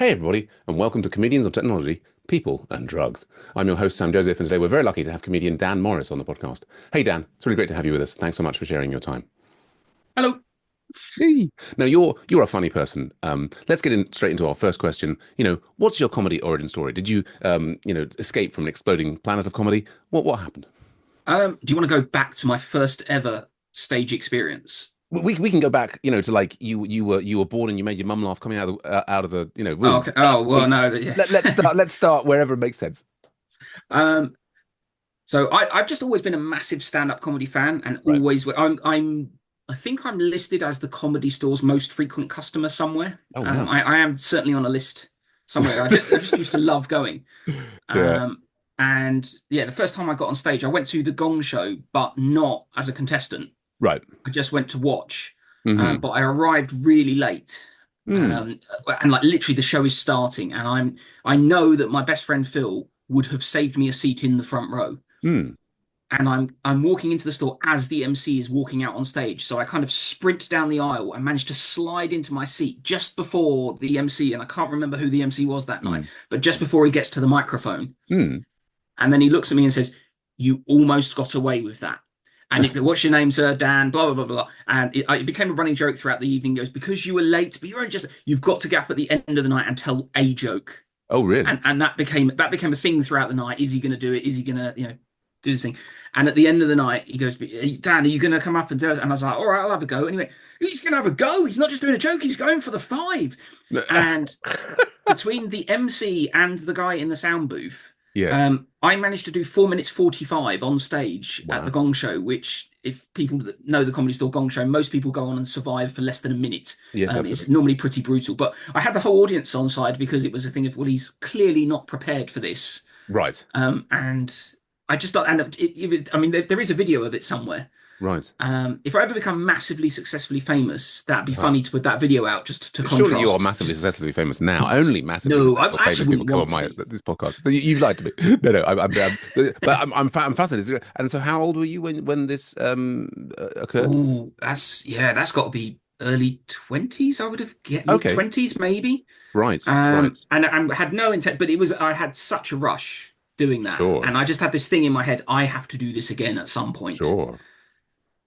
Hey, everybody, and welcome to Comedians of Technology, People and Drugs. I'm your host, Sam Joseph, and today we're very lucky to have comedian Dan Morris on the podcast. Hey, Dan, it's really great to have you with us. Thanks so much for sharing your time. Hello. Hey. Now, you're a funny person. Let's get in straight into our first question. What's your comedy origin story? Did you, escape from an exploding planet of comedy? What happened? Do you want to go back to my first ever stage experience? We can go back, to like you were born and you made your mum laugh coming out of the Oh, womb. okay. Oh, So well, no, yeah. let's start wherever it makes sense. Um, I've just always been a massive stand-up comedy fan, and Right. always I think I'm listed as the Comedy Store's most frequent customer somewhere. Oh wow. I am certainly on a list somewhere. I just used to love going. Yeah. Um, and yeah, the first time I got on stage, I went to the Gong Show, but not as a contestant. Right. I just went to watch, Hmm. but I arrived really late. Hmm. And like literally the show is starting, and I know that my best friend Phil would have saved me a seat in the front row. Hmm. And I'm walking into the store as the MC is walking out on stage. So I kind of sprint down the aisle and managed to slide into my seat just before the MC, and I can't remember who the MC was that night, Hmm. but just before he gets to the microphone. Hmm. And then he looks at me and says, "You almost got away with that." And what's your name, sir? Dan, blah, blah, blah, blah. And it became a running joke throughout the evening. He goes, because you were late, but you're only just, you've got to get up at the end of the night and tell a joke. Oh, really? And that became a thing throughout the night. Is he going to do it? Is he going to, do this thing? And at the end of the night, he goes, Dan, are you going to come up and do it? And I was like, all right, I'll have a go. Anyway, he's going to have a go. He's not just doing a joke. He's going for the five. And between the MC and the guy in the sound booth, Yes. I managed to do 4 minutes 45 on stage at the Wow. Gong Show, which, if people that know the Comedy Store Gong Show, most people go on and survive for less than a minute. Yes, It's absolutely. normally pretty brutal. But I had the whole audience on side because it was a thing of, well, he's clearly not prepared for this. Right. And I just thought, and I mean, there is a video of it somewhere. Right. If I ever become massively successfully famous, that'd be Uh, funny to put that video out just to Surely you are contrast. massively Just successfully famous now. Only massively no, successful I famous actually people wouldn't come on want to my be. this podcast. You've lied to me. No, no. I'm fascinated. And so, how old were you when this occurred? Oh, that's got to be early 20s. I would have get mid Okay. 20s maybe. Right. Right. And I had no intent, but I had such a rush doing that, Sure. and I just had this thing in my head. I have to do this again at some point. Sure.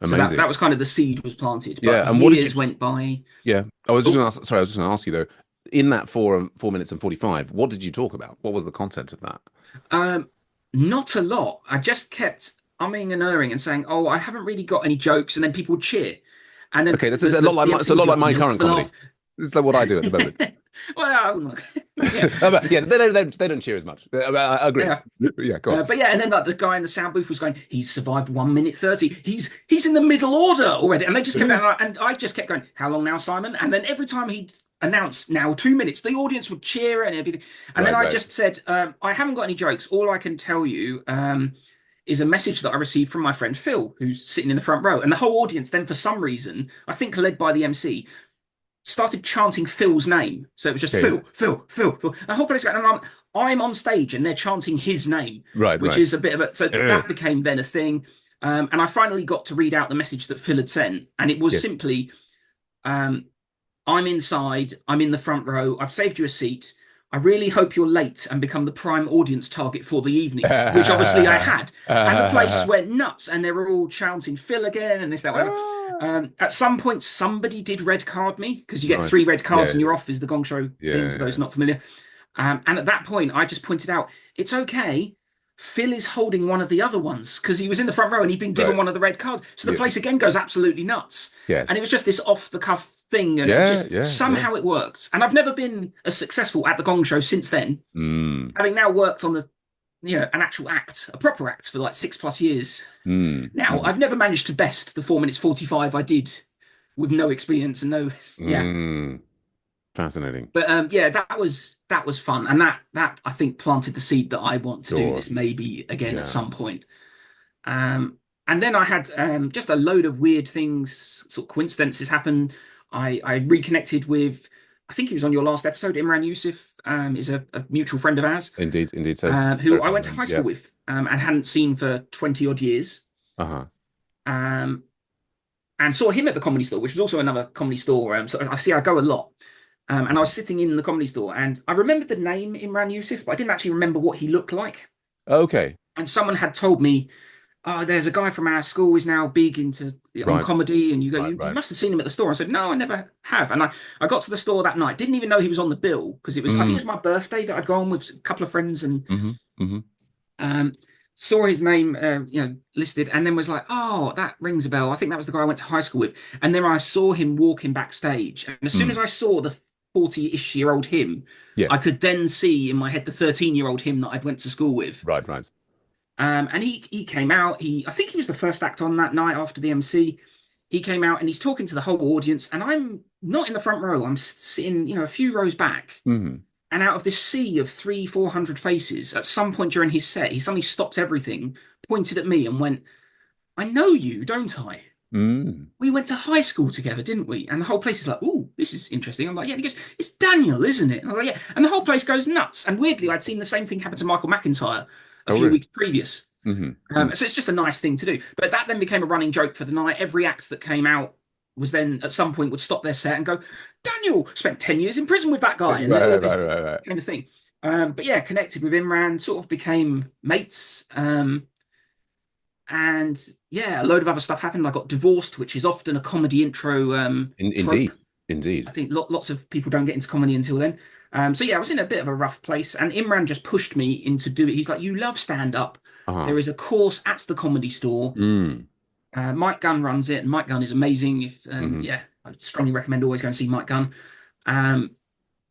So that Amazing. was kind of the seed was planted. But Yeah. And what did you? years went by. Yeah. I was just Oh, going to ask. Sorry, I was just going to ask you though. In that 4 minutes and 45, what did you talk about? What was the content of that? um, not a lot. I just kept umming and erring and saying, "Oh, I haven't really got any jokes," and then people would cheer, and then Okay, this is a lot like the my, it's MC a would lot go, like my "Milk current the comedy. laugh." This is like what I do at the moment. Well, yeah, But yeah, they don't cheer as much. I agree. yeah. Yeah, go on. But yeah, and then like the guy in the sound booth was going, "He's survived 1 minute 30. He's in the middle order already." And they just kept and I just kept going, "How long now, Simon?" And then every time he'd announce now 2 minutes, the audience would cheer and everything. And then Right, I right. just said, "I haven't got any jokes. All I can tell you is a message that I received from my friend Phil, who's sitting in the front row." And the whole audience then, for some reason, I think led by the MC, started chanting Phil's name. So it was just Okay. Phil, Phil, Phil, Phil. And the whole place going, and I'm on stage and they're chanting his name, Right, which right. is a bit of a. So Ugh. that became then a thing. And I finally got to read out the message that Phil had sent. And it was Yes. simply, um, I'm inside, I'm in the front row, I've saved you a seat. I really hope you're late and become the prime audience target for the evening, which obviously I had. And the place went nuts and they were all chanting Phil again and this, that, whatever. At some point, somebody did red card me because you get Right. 3 red cards Yeah, and you're off, is the Gong Show thing for yeah, those not familiar. And at that point, I just pointed out, it's okay. Phil is holding one of the other ones because he was in the front row and he'd been yeah. given Right. one of the red cards. So the Yeah. place again goes absolutely nuts. Yes. And it was just this off the cuff thing. And it Yeah, just yeah, yeah. somehow it worked. And I've never been as successful at the Gong Show since then, Mm, having now worked on an actual act, a proper act for like 6+ years. mm, Now, mm, I've never managed to best the 4 minutes 45 I did with no experience and no, yeah. mm. Fascinating. But yeah, that was fun, and that I think planted the seed that I want to do Sure. this maybe again at some Yes. point. And then I had just a load of weird things, sort of coincidences happen. I reconnected with, I think he was on your last episode. Imran Yusuf is a mutual friend of ours Indeed, indeed. So, who very I fond went of to him. high Yeah. school with and hadn't seen for 20 odd years. Uh-huh. Um, and saw him at the Comedy Store, which was also another comedy store. So I go a lot. And I was sitting in the Comedy Store, and I remembered the name Imran Yusuf, but I didn't actually remember what he looked like. Okay. And someone had told me, "Oh, there's a guy from our school who's now big into on Right. comedy," and Right. you Right. must have seen him at the store. I said, "No, I never have." And I got to the store that night, didn't even know he was on the bill because I think it Mm. was my birthday that I'd gone with a couple of friends, and Hmm. Hmm. um, saw his name, listed, and then was like, "Oh, that rings a bell. I think that was the guy I went to high school with." And then I saw him walking backstage, and as soon Mm. as I saw the 40-ish-year-old him, I Yes. could then see in my head the 13-year-old him that I'd went to school with. Right. Right. And he came out. I think he was the first act on that night after the MC. He came out and he's talking to the whole audience, and I'm not in the front row. I'm sitting, a few rows back. Hmm. And out of this sea of 400 faces, at some point during his set, he suddenly stopped everything, pointed at me, and went, "I know you, don't I? Mm. We went to high school together, didn't we?" And the whole place is like, "Oh, this is interesting." I'm like, "Yeah." And he goes, "It's Daniel, isn't it?" And I was like, "Yeah." And the whole place goes nuts. And weirdly, I'd seen the same thing happen to Michael McIntyre a Oh, few really? weeks previous. Hmm. Hmm. So it's just a nice thing to do. But that then became a running joke for the night. Every act that came out was then at some point would stop their set and go, "Daniel spent 10 years in prison with that guy." And Right. all Right. this Right. Right. kind of thing. But yeah, connected with Imran, sort of became mates. And yeah, a load of other stuff happened. I got divorced, which is often a comedy intro trope. Indeed. Indeed. I think lots of people don't get into comedy until then. So yeah, I was in a bit of a rough place, and Imran just pushed me into do it. He's like, "You love stand up. Uh-huh. There is a course at the Comedy Store. Mm. Mike Gunn runs it, and Mike Gunn is amazing. If Hmm. Yeah, I strongly recommend always going to see Mike Gunn. Um,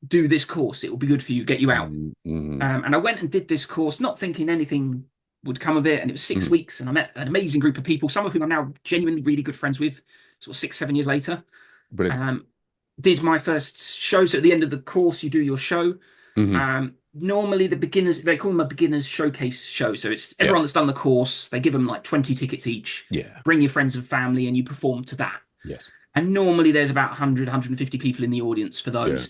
do this course; it will be good for you, get you out." Mm-hmm. And I went and did this course, not thinking anything would come of it. And it was six Hmm. weeks, and I met an amazing group of people, some of whom I'm now genuinely really good friends with, sort of 6, 7 years later. Brilliant. Um, did my first show. So at the end of the course, you do your show. Hmm. Normally the beginners, they call them a beginners showcase show. So it's Yeah. everyone that's done the course, they give them like 20 tickets each, Yeah. bring your friends and family, and you perform to that. Yes. And normally there's about 100, 150 people in the audience for Yeah. those.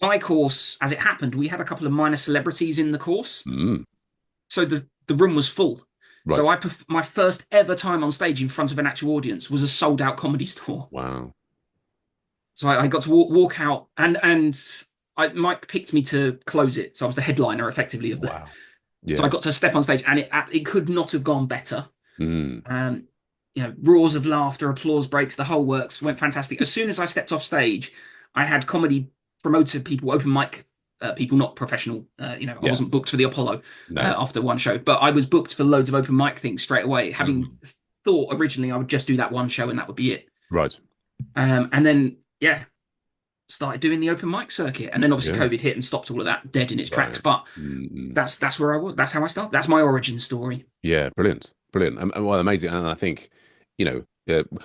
My course, as it happened, we had a couple of minor celebrities in the course. Mm. So the room was full. So Right. my first ever time on stage in front of an actual audience was a sold out Comedy Store. Wow. So I got to walk out, Mike picked me to close it. So I was the headliner effectively of the. Wow. So I Yeah. got to step on stage, and it could not have gone better. Mm. Um, roars of laughter, applause breaks, the whole works went fantastic. As soon as I stepped off stage, I had comedy promoter people, open mic people, not professional. I Yeah. wasn't booked for the Apollo No. after one show, but I was booked for loads of open mic things straight away, having Mhm. thought originally I would just do that one show and that would be it. Right. And then yeah, started doing the open mic circuit, and then obviously Yeah. COVID hit and stopped all of that dead in its tracks. Right. But Mm-mm. that's where I was. That's how I started. That's my origin story. Yeah. Brilliant. Brilliant. Well, amazing. And I think, you know,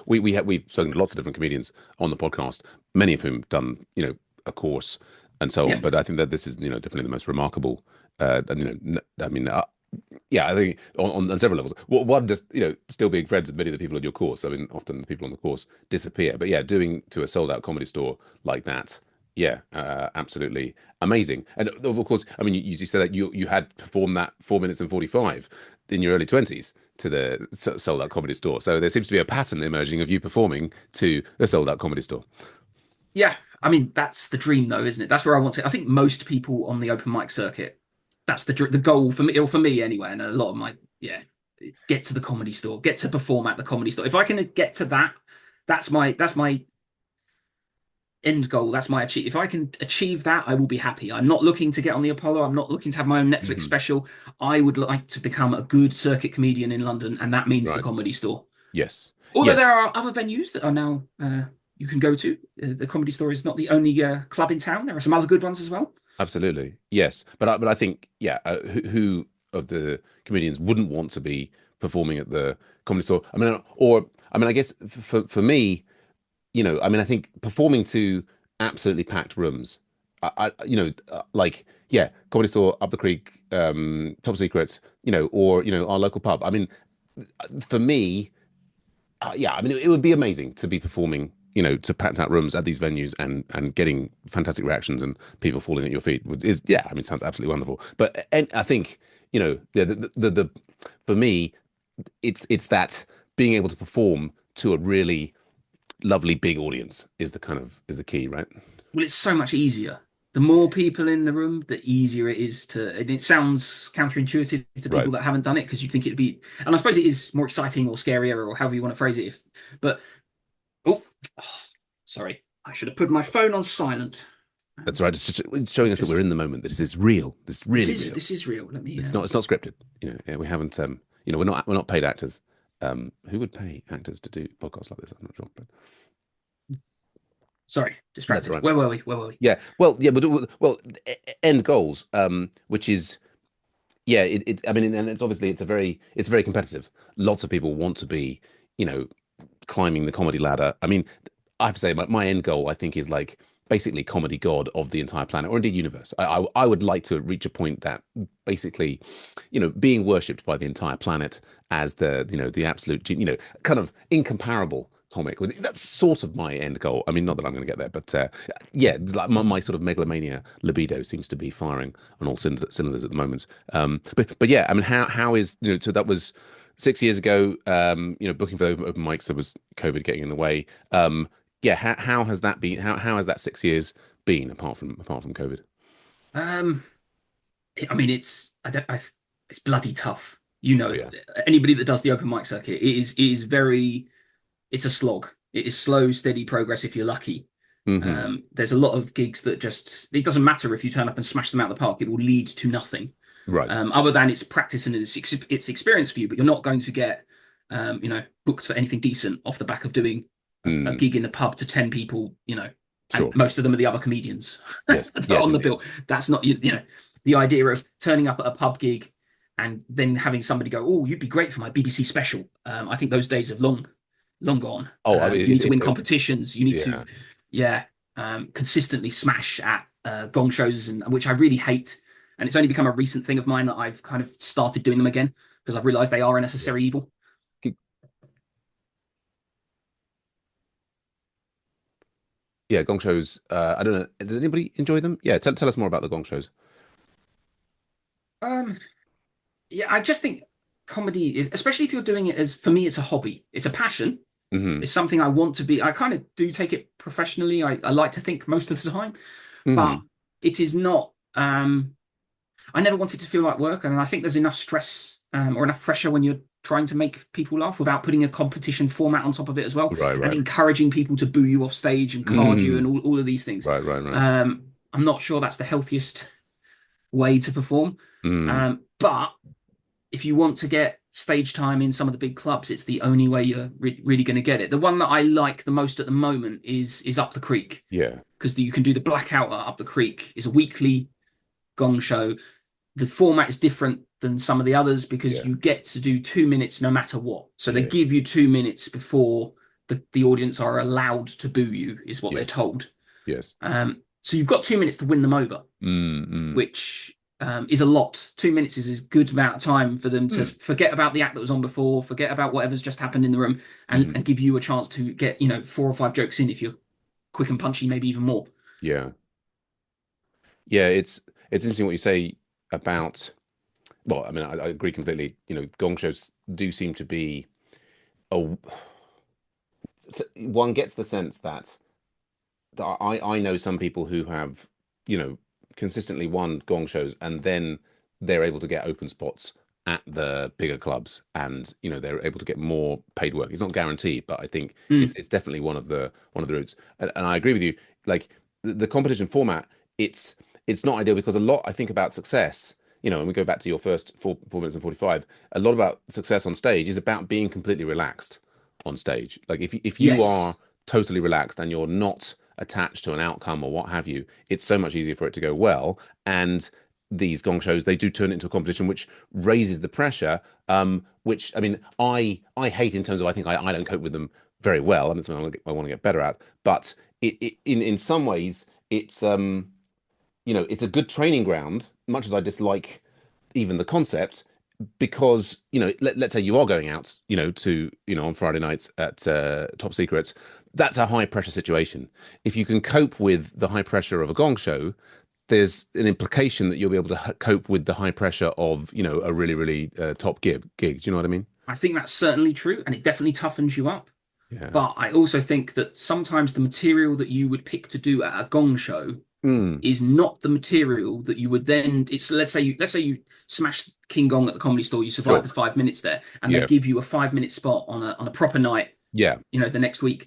we've spoken to lots of different comedians on the podcast, many of whom done, a course and so on. Yep. But I think that this is, definitely the most remarkable. And I mean, yeah, I think on several levels. One, just still being friends with many of the people on your course. I mean, often the people on the course disappear, but yeah, doing to a sold out comedy store like that, yeah, absolutely amazing. And of course, I mean, you said that you had performed that 4 minutes and 45 in your early 20s to the sold out comedy store. So there seems to be a pattern emerging of you performing to a sold out comedy store. Yeah. I mean, that's the dream, though, isn't it? That's where I want to. I think most people on the open mic circuit, that's the goal for me, or for me anyway. And a lot of my yeah, get to the Comedy Store, get to perform at the Comedy Store. If I can get to that, that's my end goal. That's my achieve. If I can achieve that, I will be happy. I'm not looking to get on the Apollo. I'm not looking to have my own Netflix Hmm. special. I would like to become a good circuit comedian in London, and that means the Right. Comedy Store. Yes. Although there Yes. are other venues that are now you can go to. The Comedy Store is not the only club in town. There are some other good ones as well. Absolutely. Yes. But I think, yeah, who of the comedians wouldn't want to be performing at the comedy store? I guess for me, I mean, I think performing to absolutely packed rooms, like, yeah, comedy store up the creek, top secrets, or, our local pub. I mean, for me, yeah, I mean, it would be amazing to be performing, to packed out rooms at these venues and getting fantastic reactions and people falling at your feet is, yeah, I mean, sounds absolutely wonderful. But and I think, the for me, it's that being able to perform to a really lovely big audience is the key, right? Well, it's so much easier. The more people in the room, the easier it is to. And it sounds counterintuitive to Right. people that haven't done it because you'd think it'd be. And I suppose it is more exciting or scarier or however you want to phrase it. But oh, oh, sorry, I should have put my phone on silent. That's right. It's showing us that we're Just in the moment. That this is real. This is really real. this is real. Let me. It's not scripted. Yeah, we haven't. We're not paid actors. Who would pay actors to do podcasts like this? I'm not sure, but Sorry, that's all distracted. right. Where were we? Where were we? Yeah. Well, yeah, but end goals. Which is yeah. I mean, and it's obviously it's very competitive. Lots of people want to be, you know, climbing the comedy ladder. I mean, I have to say, my end goal, I think, is like basically comedy god of the entire planet, or indeed universe. I would like to reach a point that basically, being worshipped by the entire planet as the absolute, kind of incomparable comic. That's sort of my end goal. I mean, not that I'm going to get there, but yeah, like my sort of megalomania libido seems to be firing on all cylinders at the moment. But yeah, I mean, how is so that was 6 years ago, booking for open mics, there was COVID getting in the way. Yeah, how has that been? How has that 6 years been apart from COVID? Um, I mean, it's bloody tough. Oh yeah. Anybody that does the open mic circuit, it is very, it's a slog. It is slow, steady progress if you're lucky. There's a lot of gigs that just, it doesn't matter if you turn up and smash them out of the park, it will lead to nothing. Right. Other than it's practice and it's experience for you, but you're not going to get, booked for anything decent off the back of doing a Mm, gig in a pub to 10 people, and sure. most of them are the other comedians Yes. that are Yes, on the indeed. bill. That's not, the idea of turning up at a pub gig and then having somebody go, "Oh, you'd be great for my BBC special." I think those days have long gone. Oh, I mean, You need to win competitions. You need to, yeah. yeah, consistently smash at gong shows, and which I really hate. And it's only become a recent thing of mine that I've kind of started doing them again because I've realised they are a Yeah. necessary evil. Yeah, gong shows. I don't know. Does anybody enjoy them? Yeah, tell us more about the gong shows. Um, yeah, I just think comedy is, especially if you're doing it as, for me, it's a hobby, it's a passion. Hmm. It's something I want to be. I kind of do take it professionally. I like to think most of the time, but Hmm. it is not. I never want it to feel like work, and I think there's enough stress or enough pressure when you're trying to make people laugh without putting a competition format on top of it as well, Right, and right. encouraging people to boo you off stage and card you and Mm. all of these things. Right, right, right. I'm not sure that's the healthiest way to perform, Mm. but if you want to get stage time in some of the big clubs, it's the only way you're really going to get it. The one that I like the most at the moment is Up the Creek Yeah, because you can do the blackout at Up the Creek. It's a weekly gong show. The format is different than some of the others because yeah, you get to do 2 minutes no matter what. So they yes, give you 2 minutes before the audience are allowed to boo you, is what they're yes, told. yes. So you've got 2 minutes to win them over, Mm, mm, which is a lot. 2 minutes is a good amount of time for them to mm, forget about the act that was on before, forget about whatever's just happened in the room, mm. and give you a chance to get, 4 or 5 jokes in if you're quick and punchy, maybe even more. Yeah, yeah. It's interesting what you say about. Well, I mean, I agree completely. Gong shows do seem to be. Oh, one gets the sense that I know some people who have, you know, consistently won gong shows and then they're able to get open spots at the bigger clubs and they're able to get more paid work. It's not guaranteed, but I think it's Mm, it's definitely one of the routes. And I agree with you. Like the competition format, it's not ideal because a lot I think about success, and we go back to your first 4 minutes and 45, a lot about success on stage is about being completely relaxed on stage. Like if you are yes. totally relaxed and you're not attached to an outcome or what have you, it's so much easier for it to go well. And these gong shows, they do turn it into a competition, which raises the pressure. Which I mean, I hate in terms of I don't cope with them very well, and it's something I want to get better at. But in some ways, it's a good training ground, much as I dislike even the concept, because let's say you are going out to on Friday nights at Top Secret. That's a high pressure situation. If you can cope with the high pressure of a gong show, there's an implication that you'll be able to cope with the high pressure of a really top gig. Do you know what I mean? I think that's certainly true, and it definitely toughens you up. Yeah. But I also think that sometimes the material that you would pick to do at a gong show Mm. is not the material that you would then. It's let's say you smash King Gong at the Comedy Store, you survive Sure. the 5 minutes there, and they Yeah. give you a 5 minute spot on a proper night, Yeah. the next week.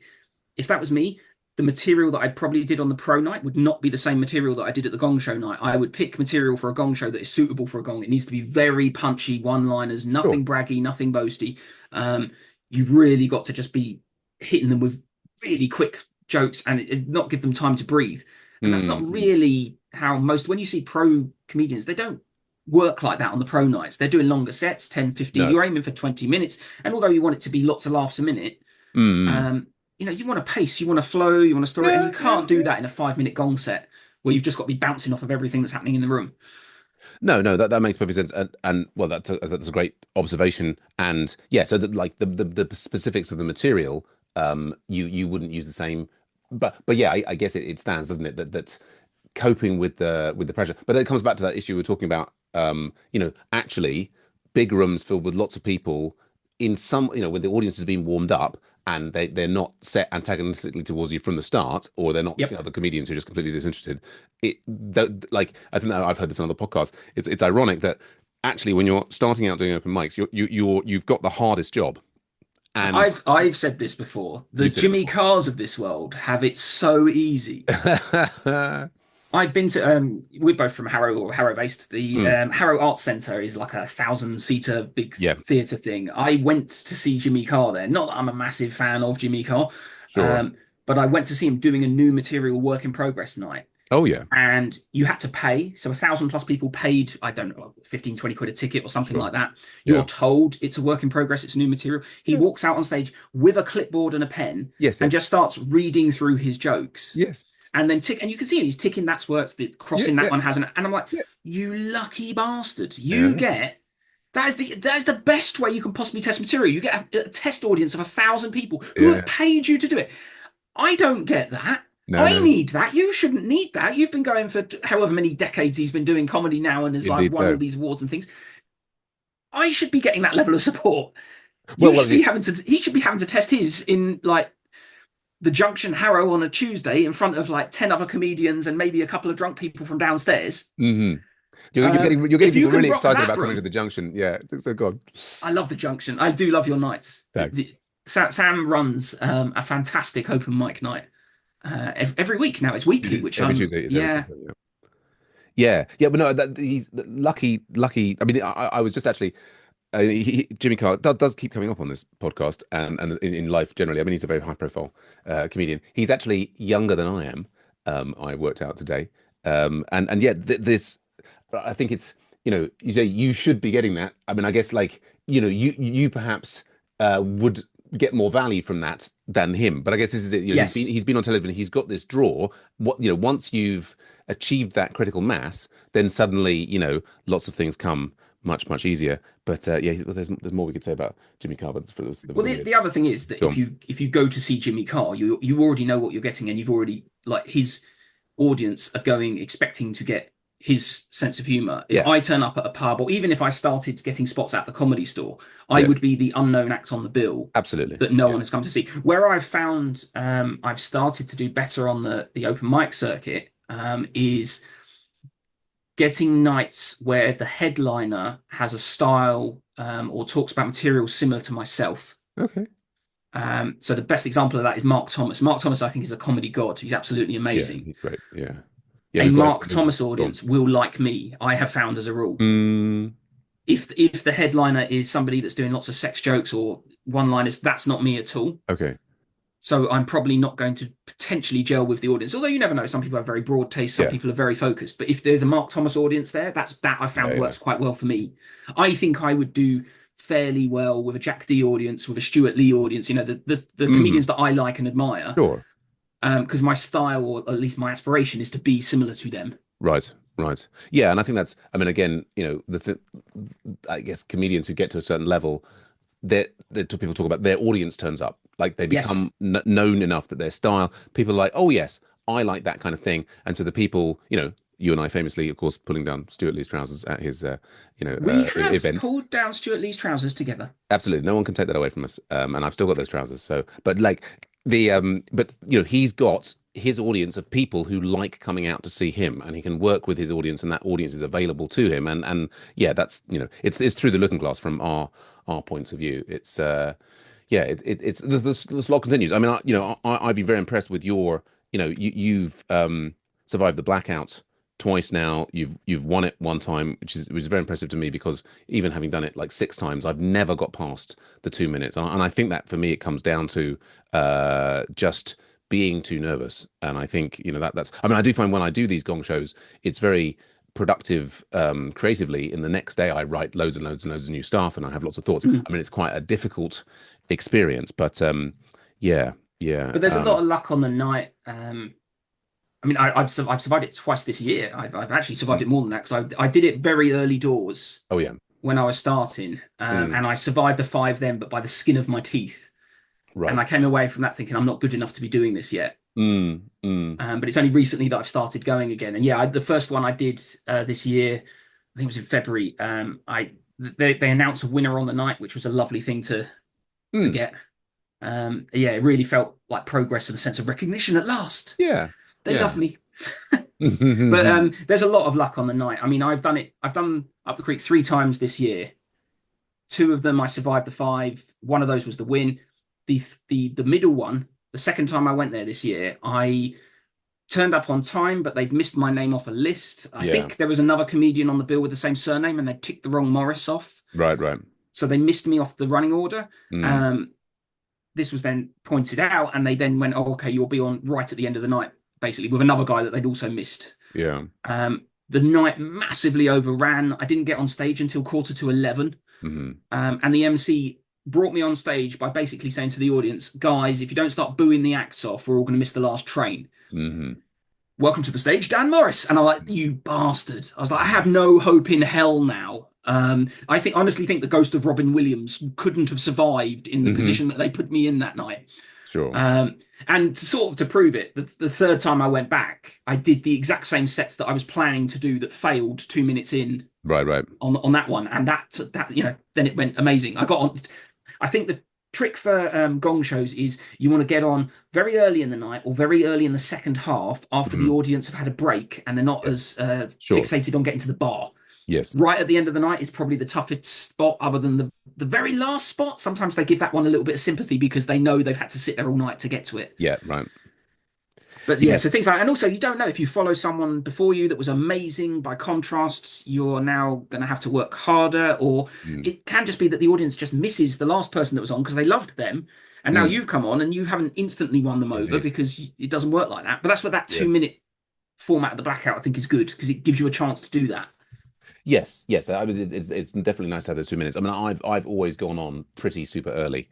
If that was me, the material that I probably did on the pro night would not be the same material that I did at the Gong Show night. I would pick material for a Gong Show that is suitable for a Gong. It needs to be very punchy, one-liners, Sure. nothing braggy, nothing boasty. Um, you've really got to just be hitting them with really quick jokes and not give them time to breathe. And that's not Mm. really how most, when you see pro comedians, they don't work like that on the pro nights. They're doing longer sets, 10, 15. No. You're aiming for 20 minutes. And although you want it to be lots of laughs a minute, Mm. um, you want to pace, you want to flow, you want to story, and Yeah. you Yeah. can't do Yeah. that in a 5 minute gong set where you've just got to be bouncing off of everything that's happening in the room. No, no, that makes perfect sense, and well, that's a great observation, and yeah, so that like the specifics of the material, you wouldn't use the same, but yeah, I guess it stands, doesn't it? That coping with the pressure, but then it comes back to that issue we are talking about, actually, big rooms filled with lots of people in some, when the audience has been warmed up and they're not set antagonistically towards you from the start, or they're not, Yep. the comedians who are just completely disinterested. Like I think that I've heard this on other podcasts. It's ironic that actually when you're starting out doing open mics, you've got the hardest job, and I've said this before. The you've said it Jimmy before. Carrs of this world have it so easy. I've been to we're both from Harrow or Harrow based. The Mm, Harrow Arts Centre is like a 1,000 seater big yeah, theatre thing. I went to see Jimmy Carr there. Not that I'm a massive fan of Jimmy Carr, sure. um, but I went to see him doing a new material work in progress night. Oh yeah, And you had to pay. So 1,000 plus people paid, I don't know, 15, 20 quid a ticket or something sure. like that. You're Yeah, told it's a work in progress, it's new material. He yeah. walks out on stage with a clipboard and a pen Yes, and yes, just starts reading through his jokes. yes. And then tick, and you can see he's ticking that's works, the Yeah, crossing that yeah, one hasn't. And I'm like, yeah, you lucky bastard. You yeah. get that is the best way you can possibly test material. You get a test audience of 1,000 people who have Yeah. paid you to do it. I don't get that. No, I no, need that. You shouldn't need that. You've been going for however many decades he's been doing comedy now and has like indeed won all so. these awards and things. I should be getting that level of support. Well, You well, should be having to he should be having to test his in like the Junction Harrow on a Tuesday in front of like 10 other comedians and maybe a couple of drunk people from downstairs. hmm you're getting If you people can really rock excited that about coming to room, the junction. Yeah. So God. I love the Junction. I do love your nights. Thanks. Sam runs a fantastic open mic night every week now. It's weekly, It's which every Tuesday. It's every yeah. Tuesday. Yeah. Yeah, yeah, but no, he's lucky. Lucky. I mean, I was just actually Jimmy Carr does keep coming up on this podcast and in life generally. I mean, he's a very high profile comedian. He's actually younger than I am. I worked out today. And yeah, this I think it's you say you should be getting that. I mean, I guess like you perhaps would get more value from that than him. But I guess this is it. Yes. He's been on television. He's got this draw. What once you've achieved that critical mass, then suddenly lots of things come much easier. But yeah, well, there's more we could say about Jimmy Carr, but there was Well, a the, weird the other thing is that if film. you go to see Jimmy Carr, you already know what you're getting, and you've already like his audience are going expecting to get his sense of humor. If Yeah. I turn up at a pub, or even if I started getting spots at the Comedy Store, I Yes. would be the unknown act on the bill Absolutely. that no Yeah. one has come to see. Where I've found I've started to do better on the open mic circuit is getting nights where the headliner has a style or talks about material similar to myself. Okay. So the best example of that is Mark Thomas. Mark Thomas, I think, is a comedy god. He's absolutely Yeah, amazing. he's great. Yeah. Yeah, A we've got Mark him. Thomas Go on. audience will like me, I have found as a rule. Mm, If the headliner is somebody that's doing lots of sex jokes or one-liners, that's not me at all. okay. So I'm probably not going to potentially gel with the audience. Although you never know, some people have very broad taste, some Yeah. people are very focused. But if there's a Mark Thomas audience there, that I Yeah, found yeah. works quite well for me. I think I would do fairly well with a Jack D audience, with a Stuart Lee audience. The Hmm. comedians that I like and admire, Sure. because my style, or at least my aspiration, is to be similar to them. Right. Right. Yeah, and I think that's. I mean, again, I guess comedians who get to a certain level, people talk about their audience turns up, like they Yes, become known enough that their style. People are like, oh yes, I like that kind of thing, and so the people, you and I famously, of course, pulling down Stuart Lee's trousers at his, We have event. pulled down Stuart Lee's trousers together. Absolutely, no one can take that away from us. And I've still got those trousers. So, but like but he's got his audience of people who like coming out to see him, and he can work with his audience, and that audience is available to him. And yeah, that's it's through the looking glass from our points of view. It's yeah, it's the slog continues. I mean, I've been very impressed with your, you've survived the blackout twice now. You've won it one time, which is very impressive to me because even having done it like six times, I've never got past the 2 minutes, and I think that for me it comes down to just being too nervous. And I think that's. I mean, I do find when I do these gong shows, it's very productive creatively. In the next day, I write loads and loads and loads of new stuff, and I have lots of thoughts. Mm. I mean, it's quite a difficult experience, but yeah, yeah, But there's a lot of luck on the night. I mean, I've survived it twice this year. I've actually survived mm, it more than that because I did it very early doors oh yeah, when I was starting, mm, and I survived the five then, but by the skin of my teeth. And right, I came away from that thinking I'm not good enough to be doing this yet. mm, But it's only recently that I've started going again. And yeah, the first one I did this year, I think it was in February. They announced a winner on the night, which was a lovely thing to mm, get. Yeah, it really felt like progress and a sense of recognition at last. yeah, They love yeah, me. But there's a lot of luck on the night. I mean, I've done Up the Creek three times this year. Two of them I survived the five. One of those was the win. The middle one, the second time I went there this year, I turned up on time, but they'd missed my name off a list. I yeah, think there was another comedian on the bill with the same surname, and they ticked the wrong Morris off, right, right, so they missed me off the running order. mm, Um, this was then pointed out, and they then went, "Oh, okay, you'll be on right at the end of the night," basically with another guy that they'd also missed. yeah, The night massively overran. I didn't get on stage until quarter to 11. mm, And the MC brought me on stage by basically saying to the audience, guys, if you don't start booing the acts off, we're all going to miss the last train. mm, Welcome to the stage, Dan Morris. And I'm like, you bastard. I was like, I mm, have no hope in hell now. Honestly think the ghost of Robin Williams couldn't have survived in the mm, position that they put me in that night. sure, And sort of to prove it, the third time I went back, I did the exact same sets that I was planning to do that failed 2 minutes in right, right, on that one, and that then it went amazing. I got on. I think the trick for gong shows is you want to get on very early in the night or very early in the second half after the mm, audience have had a break and they're not yeah, as sure, fixated on getting to the bar. yes, Right at the end of the night is probably the toughest spot, other than the very last spot. Sometimes they give that one a little bit of sympathy because they know they've had to sit there all night to get to it. yeah, right, But yeah, so yes, things like, and also you don't know if you follow someone before you that was amazing. By contrast, you're now going to have to work harder, or mm, it can just be that the audience just misses the last person that was on because they loved them, and now mm, you've come on and you haven't instantly won them over indeed, because it doesn't work like that. But that's what that yeah. 2 minute format of the blackout I think is good because it gives you a chance to do that. Yes, yes. I mean, it's definitely nice to have those 2 minutes. I mean, I've always gone on pretty super early,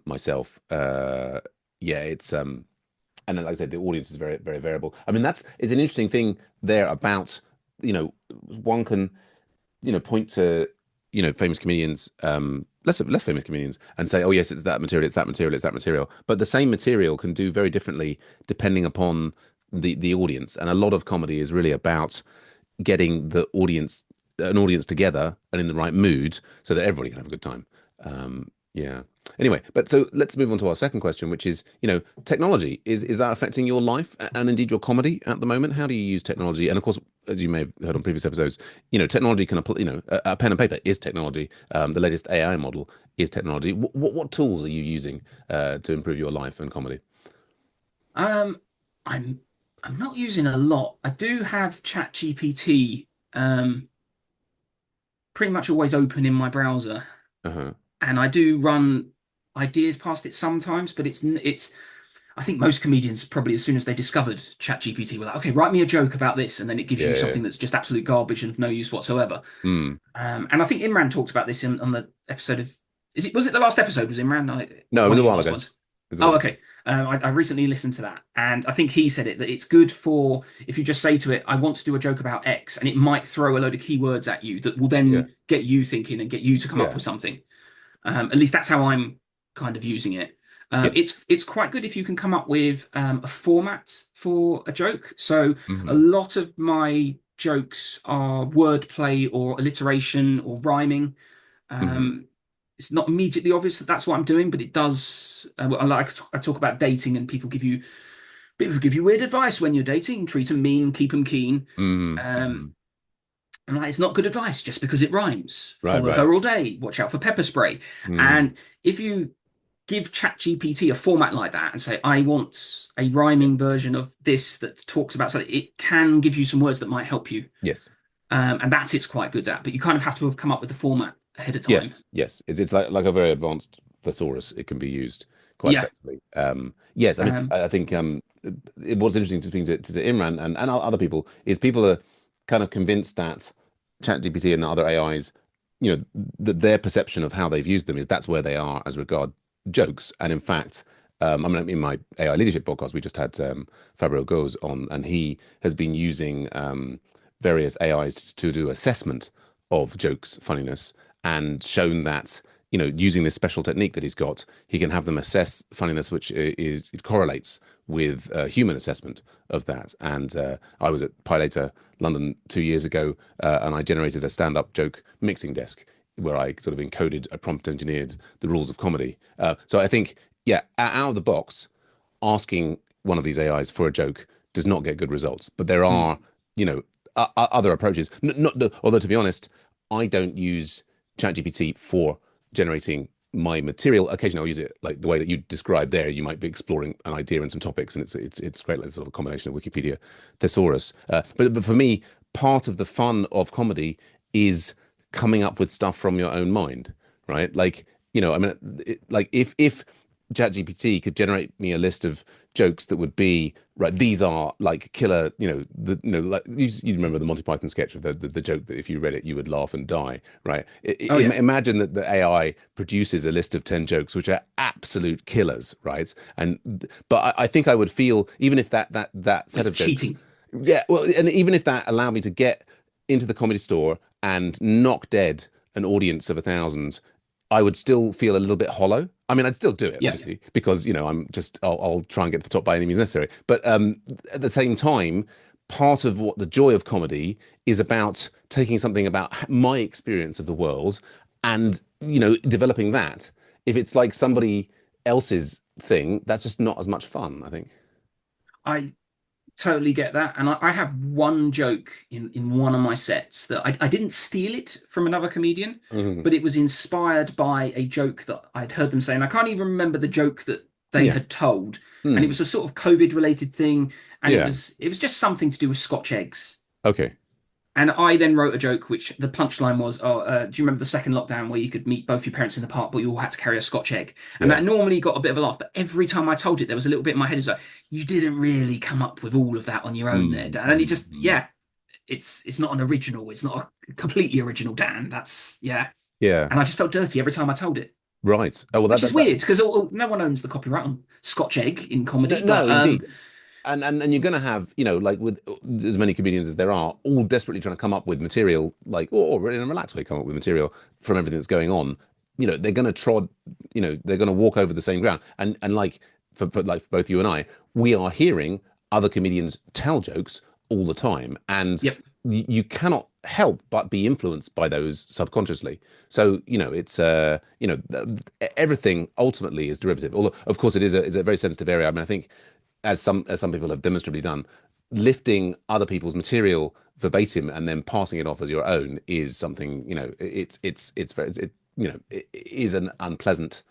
myself. Yeah, it's and then, like I said, the audience is very very variable. I mean, it's an interesting thing there about one can point to famous comedians, less famous comedians, and say, oh yes, it's that material, it's that material, it's that material. But the same material can do very differently depending upon the audience. And a lot of comedy is really about getting an audience together and in the right mood so that everybody can have a good time. Yeah. Anyway, but so let's move on to our second question, which is, technology. Is that affecting your life and indeed your comedy at the moment? How do you use technology? And of course, as you may have heard on previous episodes, technology can apply, a pen and paper is technology. The latest AI model is technology. What tools are you using to improve your life and comedy? Um, I'm I'm not using a lot. I do have ChatGPT pretty much always open in my browser, Uh-huh. and I do run ideas past it sometimes, but it's I think most comedians probably as soon as they discovered ChatGPT were like, okay, write me a joke about this, and then it gives Yeah, you yeah, yeah. something that's just absolute garbage and of no use whatsoever. Mm. And I think Imran talked about this on the episode of was it the last episode was Imran? No, it One was of a your while last ago. It ones. was a Oh, while ago. okay. I recently listened to that, and I think he said it that it's good for if you just say to it, "I want to do a joke about X," and it might throw a load of keywords at you that will Yeah. then get you thinking and get you to come up Yeah. with something. At least that's how I'm kind of using it. Yes. It's quite good if you can come up with a format for a joke. So a Hmm. lot of my jokes are wordplay or alliteration or rhyming. Hmm. Um, it's not immediately obvious that that's what I'm doing, but it does. I talk about dating, and people give you weird advice when you're dating. Treat them mean, keep them keen. Hmm. Um, Hmm. and like, it's not good advice just because it rhymes. Right, Follow right. her all day. Watch out for pepper spray. Hmm. And if you give ChatGPT a format like that and say, I want a rhyming version of this that talks about something, it can give you some words that might help you. Yes. And that's it's quite good at. But you kind of have to have come up with the format ahead of time. Yes, yes. It's like a very advanced thesaurus. It can be used quite Yeah. effectively. Yes, I mean, Um, I think what's interesting to speak to Imran and other people is people are kind of convinced that ChatGPT and the other AIs, that their perception of how they've used them is that's where they are as regard jokes. And in fact, I mean, in my AI leadership podcast, we just had Fabio Goes on, and he has been using various AIs to do assessment of jokes funniness and shown that using this special technique that he's got, he can have them assess funniness, which is it correlates with human assessment of that. And I was at Pi Later London 2 years ago, and I generated a stand-up joke mixing desk where I sort of encoded, I prompt engineered the rules of comedy. So I think, yeah, out of the box, asking one of these AIs for a joke does not get good results. But there are, mm, you know, other approaches. Although to be honest, I don't use ChatGPT for generating my material. Occasionally, I'll use it like the way that you described there. You might be exploring an idea and some topics, and it's great, like sort of a combination of Wikipedia thesaurus. But for me, part of the fun of comedy is coming up with stuff from your own mind, right? Like I mean, like if ChatGPT could generate me a list of jokes that would be right. These are like killer. Like you remember the Monty Python sketch of the joke that if you read it you would laugh and die, right? oh yeah. Imagine that the AI produces a list of 10 jokes which are absolute killers, right? But I think I would feel even if that set It's of jokes, cheating. yeah, well, and even if that allowed me to get into the comedy store and knock dead an audience of 1,000, I would still feel a little bit hollow. I mean, I'd still do it, Yeah. obviously, because I'll try and get to the top by any means necessary. But at the same time, part of what the joy of comedy is about taking something about my experience of the world and developing that. If it's like somebody else's thing, that's just not as much fun, I think. I totally get that. And I have one joke in one of my sets that I didn't steal it from another comedian, Mhm. but it was inspired by a joke that I'd heard them say. And I can't even remember the joke that they Yeah. had told. And it Hmm. was a sort of COVID related thing. And it Yeah. was it was just something to do with Scotch eggs. Okay. And I then wrote a joke, which the punchline was, "Oh, do you remember the second lockdown where you could meet both your parents in the park, but you all had to carry a Scotch egg?" And Yeah. that normally got a bit of a laugh, but every time I told it, there was a little bit in my head. It's like, you didn't really come up with all of that on your own there, Mm, Dan. And it mm, just, mm. yeah, it's not an original. It's not a completely original, Dan. That's yeah. Yeah. And I just felt dirty every time I told it, Right. Oh well, which is weird because no one owns the copyright on Scotch egg in no, comedy. no, But indeed. And you're going to have, like with as many comedians as there are, all desperately trying to come up with material, like, or in a relaxed way, come up with material from everything that's going on. They're going to trod, they're going to walk over the same ground. And like for both you and I, we are hearing other comedians tell jokes all the time, and yep, you cannot help but be influenced by those subconsciously. So it's everything ultimately is derivative. Although of course it's a very sensitive area. I mean, I think as some people have demonstrably done, lifting other people's material verbatim and then passing it off as your own is something, it's very it is an unpleasant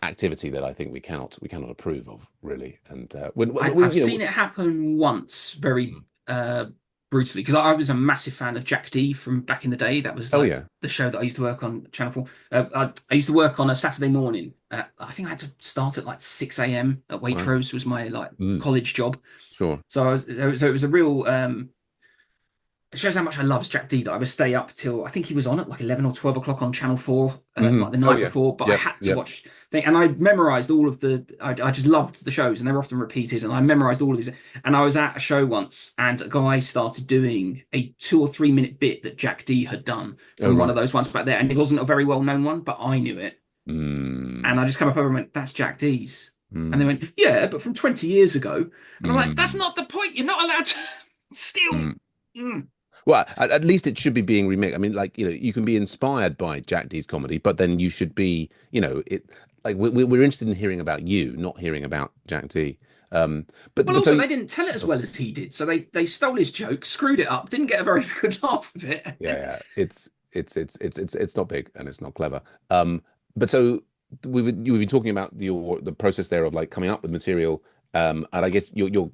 activity that I think we cannot approve of, really. And I've seen it happen once very uh, brutally because I was a massive fan of Jack D from back in the day. That was oh like yeah. the show that I used to work on Channel 4. I used to work on a Saturday morning. I think I had to start at like 6 a.m. at Wow. Waitrose was my like Mm, college job. sure. So it was a real it shows how much I loves Jack D that I would stay up till I think he was on at like 11 or 12 o'clock on Channel 4 like the Oh night yeah. before, but I Yep. had to Yep. watch thing and I memorized all of I just loved the shows and they were often repeated and I memorized all of these and I was at a show once and a guy started doing a 2 or 3 minute bit that Jack D had done Oh from one of right. those ones back there and it wasn't a very well known one, but I knew it Mm, and I just come up over and went, "That's Jack D's." And they Mm, went, yeah, but from 20 years ago. And I'm like, that's mm, not the point. You're not allowed to still. mm. Mm. Well, at least it should be being remixed. I mean, like, you can be inspired by Jack D's comedy, but then you should be, it like we're interested in hearing about you, not hearing about Jack D. Um, Well, but so also, they didn't tell it as well as he did. So they stole his joke, screwed it up, didn't get a very good laugh of it. yeah, yeah, it's not big and it's not clever. But so you've been talking about the process there of like coming up with material, and I guess you're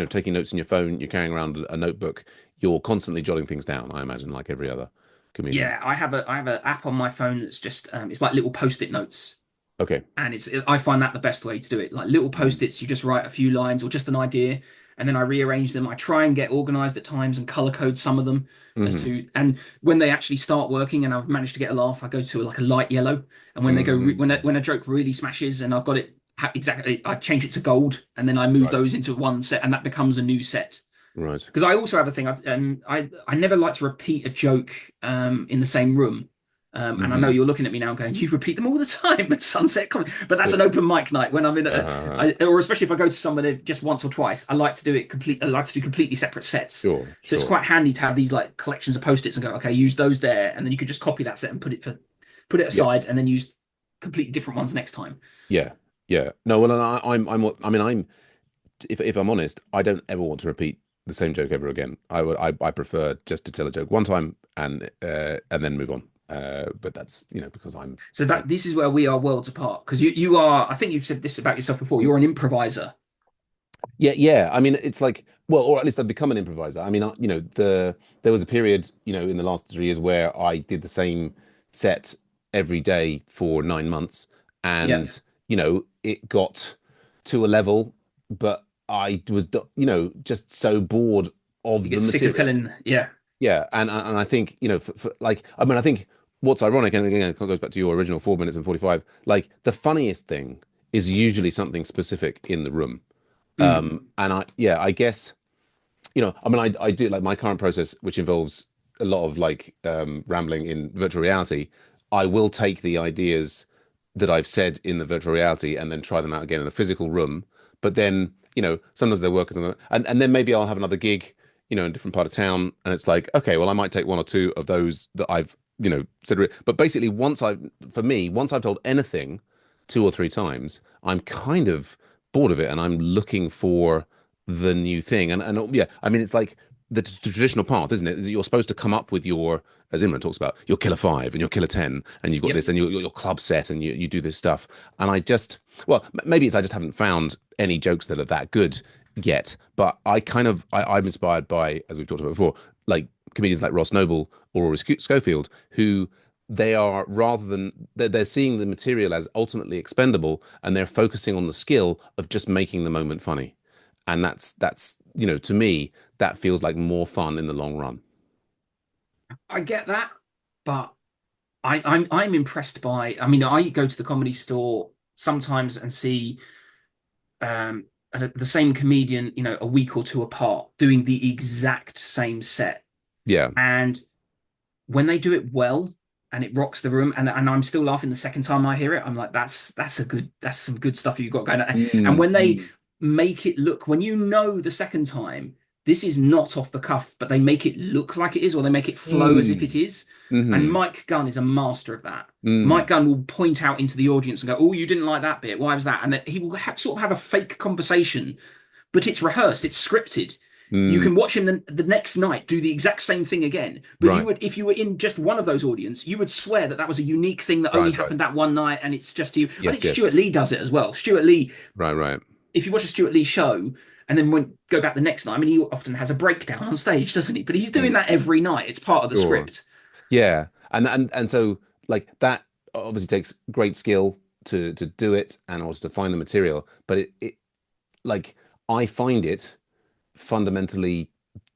taking notes in your phone, you're carrying around a notebook, you're constantly jotting things down. I imagine like every other comedian. Yeah, I have an app on my phone that's just it's like little post-it notes. Okay. And I find that the best way to do it. Like little Mm. post-its, you just write a few lines or just an idea, and then I rearrange them. I try and get organized at times and color code some of them as Hmm. to, and when they actually start working and I've managed to get a laugh, I go to like a light yellow. And when they go Hmm. when a joke really smashes and I've got it exactly, I change it to gold, and then I move Right. those into one set, and that becomes a new set. Right. Because I also have a thing, I never like to repeat a joke in the same room. And I know Hmm. you're looking at me now going, you repeat them all the time at Sunset Comedy. But that's an But open mic night when I'm in uh, or especially if I go to somebody just once or twice, I like to do it complete. I like to do completely separate sets. sure, So it's sure. quite handy to have these like collections of post-its and go, okay, use those there, and then you could just copy that set and put it Yeah. aside, and then use completely different ones next time. Yeah. Yeah. No, well, and I mean, if I'm honest, I don't ever want to repeat the same joke ever again. I prefer just to tell a joke one time and then move on. But that's because So I that this is where we are worlds apart because you are. I think you've said this about yourself before. You're an improviser. yeah, yeah. I mean, it's like, well, or at least I've become an improviser. I mean, there was a period, in the last 3 years where I did the same set every day for 9 months, Yep. and it got to a level, but I was, just so bored You of the get sick of material. telling. Yeah. Yeah, and I think for like, I mean, I think what's ironic, and again, it goes back to your original 4 minutes and 45. Like the funniest thing is usually something specific in the room. Mm. And I guess, I mean, I do like my current process, which involves a lot of like rambling in virtual reality. I will take the ideas that I've said in the virtual reality and then try them out again in a physical room. But then, sometimes they're workers and then maybe I'll have another gig, in a different part of town. And it's like, okay, well, I might take one or two of those that I've, said. But basically, for me, once I've told anything 2 or 3 times, I'm kind of bored of it and I'm looking for the new thing. And yeah, I mean, it's like the traditional path, isn't it? Is that you're supposed to come up with as Imran talks about, your killer five and your killer 10, and you've got Yep. this and your club set and you do this stuff. And I just, well, maybe it's I just haven't found any jokes that are that good yet. But I'm inspired by, as we've talked about before, like comedians like Ross Noble or Rory Schofield, who they are rather than they're seeing the material as ultimately expendable and they're focusing on the skill of just making the moment funny. And that's to me that feels like more fun in the long run. I get that, but I'm impressed by. I mean, I go to the comedy store sometimes and see um the same comedian, a week or two apart, doing the exact same set, Yeah. and when they do it well and it rocks the room, and I'm still laughing the second time I hear it, I'm like, that's some good stuff you've got going on. And Mm, when they mm, make it look, when the second time, this is not off the cuff, but they make it look like it is, or they make it flow as if it mm, is. And mm, Mike Gunn is a master of that. Mike mm. Gunn will point out into the audience and go, "Oh, you didn't like that bit. Why was that?" And then he will sort of have a fake conversation, but it's rehearsed, it's scripted. You Mm. can watch him the next night do the exact same thing again. But Right, if you were in just one of those audience, you would swear that that was a unique thing that only right, right. happened that one night, and it's just you. I Yes, think yes. Stuart Lee does it as well. Stuart Lee, Right, right. if you watch a Stuart Lee show and then go back the next night, I mean, he often has a breakdown on stage, doesn't he? But he's doing Mm. that every night. It's part of the Sure. script. Yeah. And so like that obviously takes great skill to do it and also to find the material. But it like I find it fundamentally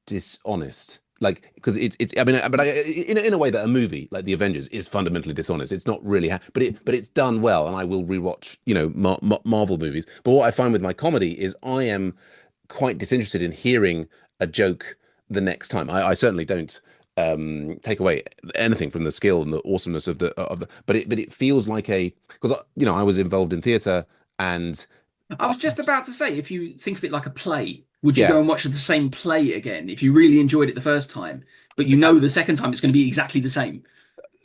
dishonest. Like because it's I mean but in a way that a movie like The Avengers is fundamentally dishonest. It's not really but it's done well, and I will rewatch Marvel movies. But what I find with my comedy is I am quite disinterested in hearing a joke the next time. I certainly don't take away anything from the skill and the awesomeness of the but it feels like a because I was involved in theatre and I was just about to say, if you think of it like a play, would you Yeah. go and watch the same play again if you really enjoyed it the first time, but you know the second time it's going to be exactly the same?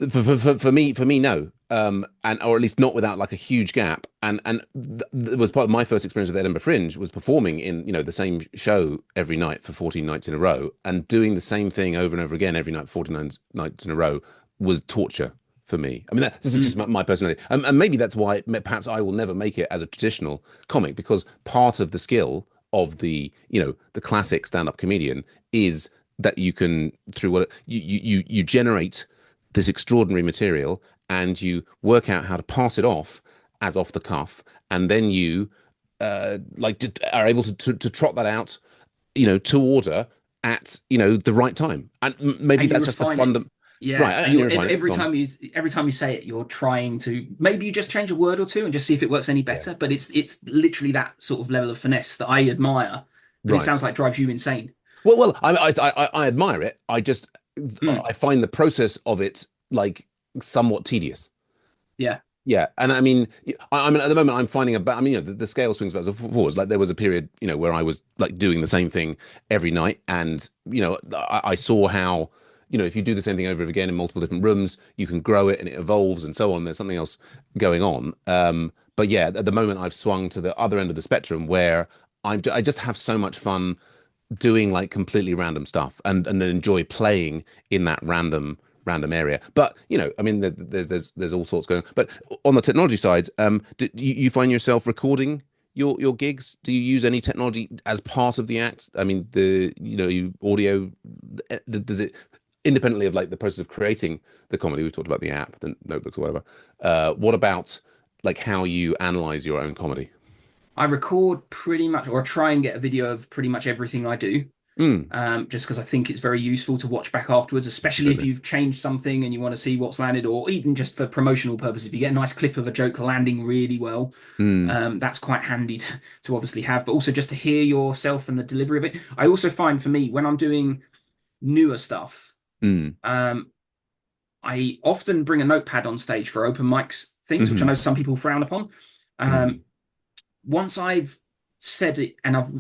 For me, no. And or at least not without like a huge gap. And it was part of my first experience with Edinburgh Fringe was performing in, the same show every night for 14 nights in a row and doing the same thing over and over again every night, 49 nights in a row was torture for me. I mean, this is just Mm. my personality. And maybe that's why perhaps I will never make it as a traditional comic because part of the skill of the classic stand-up comedian is that you can through what you generate this extraordinary material and you work out how to pass it off as off the cuff, and then you are able to trot that out, to order at the right time, and maybe And you that's just the refine it. fundament, right? Yeah, and And you you refine it. every Go on. time you say it, you're trying to maybe you just change a word or two and just see if it works any Yeah. better. But it's literally that sort of level of finesse that I admire. But it Right. sounds like drives you insane. Well, I admire it. Mm, I find the process of it like somewhat tedious. yeah. Yeah, and I mean, I mean, at the moment, I'm finding about. I mean, the scale swings back and forwards. Like there was a period, where I was like doing the same thing every night, and I saw how, if you do the same thing over and over again in multiple different rooms, you can grow it and it evolves and so on. There's something else going on. But yeah, at the moment, I've swung to the other end of the spectrum where I just have so much fun doing like completely random stuff and then enjoy playing in that random area. But I mean, there's all sorts going on. But on the technology side, do you find yourself recording your gigs? Do you use any technology as part of the act? I mean, you audio, does it independently of like the process of creating the comedy? We've talked about the app, the notebooks or whatever. What about like how you analyze your own comedy? I record pretty much, or try and get a video of pretty much everything I do. Mm, Just because I think it's very useful to watch back afterwards, especially if absolutely. you've changed something and you want to see what's landed, or even just for promotional purposes. If you get a nice clip of a joke landing really well, Mm, that's quite handy to obviously have, but also just to hear yourself and the delivery of it. I also find for me when I'm doing newer stuff, mm, um, I often bring a notepad on stage for open mics things, which I mm, know some people frown upon. mm, Um, Once I've said it and I've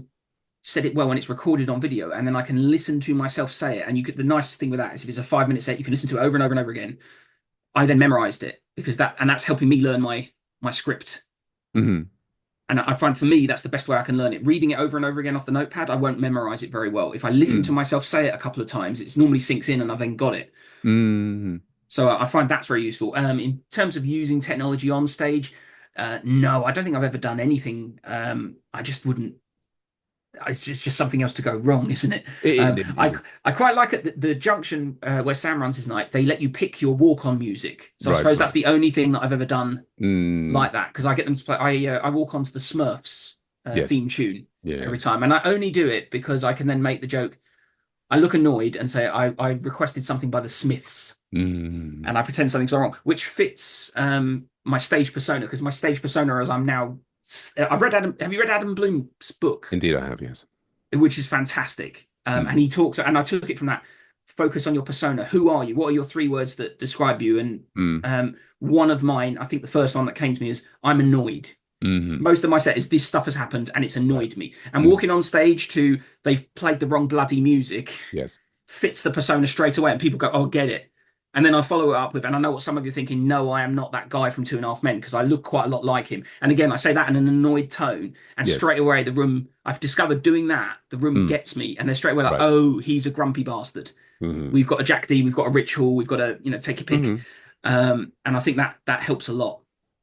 said it well and it's recorded on video, and then I can listen to myself say it. And you could the nice thing with that is if it's a 5 minute set, you can listen to it over and over and over again. I then memorized it because that's helping me learn my script. mm. And I find for me that's the best way I can learn it. Reading it over and over again off the notepad, I won't memorize it very well. If I listen to Mm, myself say it a couple of times, it's normally sinks in and I've then got it. mm. So I find that's very useful. In terms of using technology on stage, no, I don't think I've ever done anything. I just wouldn't. It's just something else to go wrong, isn't it? It, Um, it, I it- I quite like at the junction where Sam runs his night. They let you pick your walk-on music. So I right, suppose that's right. the only thing that I've ever done Mm, like that because I get them to play. I walk onto the Smurfs yes. theme tune Yeah. every time, and I only do it because I can then make the joke. I look annoyed and say I requested something by the Smiths, Mm, and I pretend something's wrong, which fits my stage persona because my stage persona, as I'm now, I've read Adam. Have you read Adam Bloom's book, indeed, I have. Yes. which is fantastic? And Mm, he talks, and I took it from that. Focus on your persona. Who are you? What are your three words that describe you? And mm, one of mine, I think the first one that came to me is I'm annoyed. mm, Most of my set is this stuff has happened and it's right. annoyed me. And Mm, walking on stage to they've played the wrong bloody music yes. fits the persona straight away, and people go, "Oh, get it." And then I follow it up with, and I know what some of you are thinking. No, I am not that guy from Two and a Half Men because I look quite a lot like him. And again, I say that in an annoyed tone, and Yes. straight away the room. I've discovered doing that, the room Mm, gets me, and they're straight away like, right. "Oh, he's a grumpy bastard." Mm, We've got a Jack D, we've got a Rich Hall, we've got a take your pick, mm, and I think that helps a lot.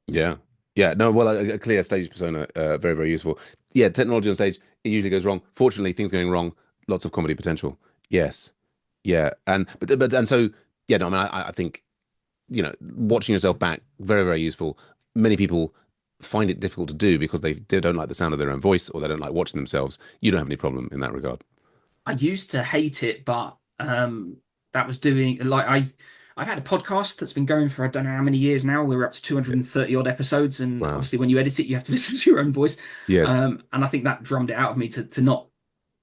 yeah. Yeah. No. Well, a clear stage persona, very, very useful. Yeah. Technology on stage, it usually goes wrong. Fortunately, things going wrong, lots of comedy potential. Yes. Yeah. And so, yeah. No. I mean, I think watching yourself back, very, very useful. Many people find it difficult to do because they don't like the sound of their own voice or they don't like watching themselves. You don't have any problem in that regard. I used to hate it, but that was doing like I've had a podcast that's been going for I don't know how many years now. We're up to Yeah. 230 odd episodes, and Wow. obviously when you edit it, you have to listen to your own voice. Yes. And I think that drummed it out of me to not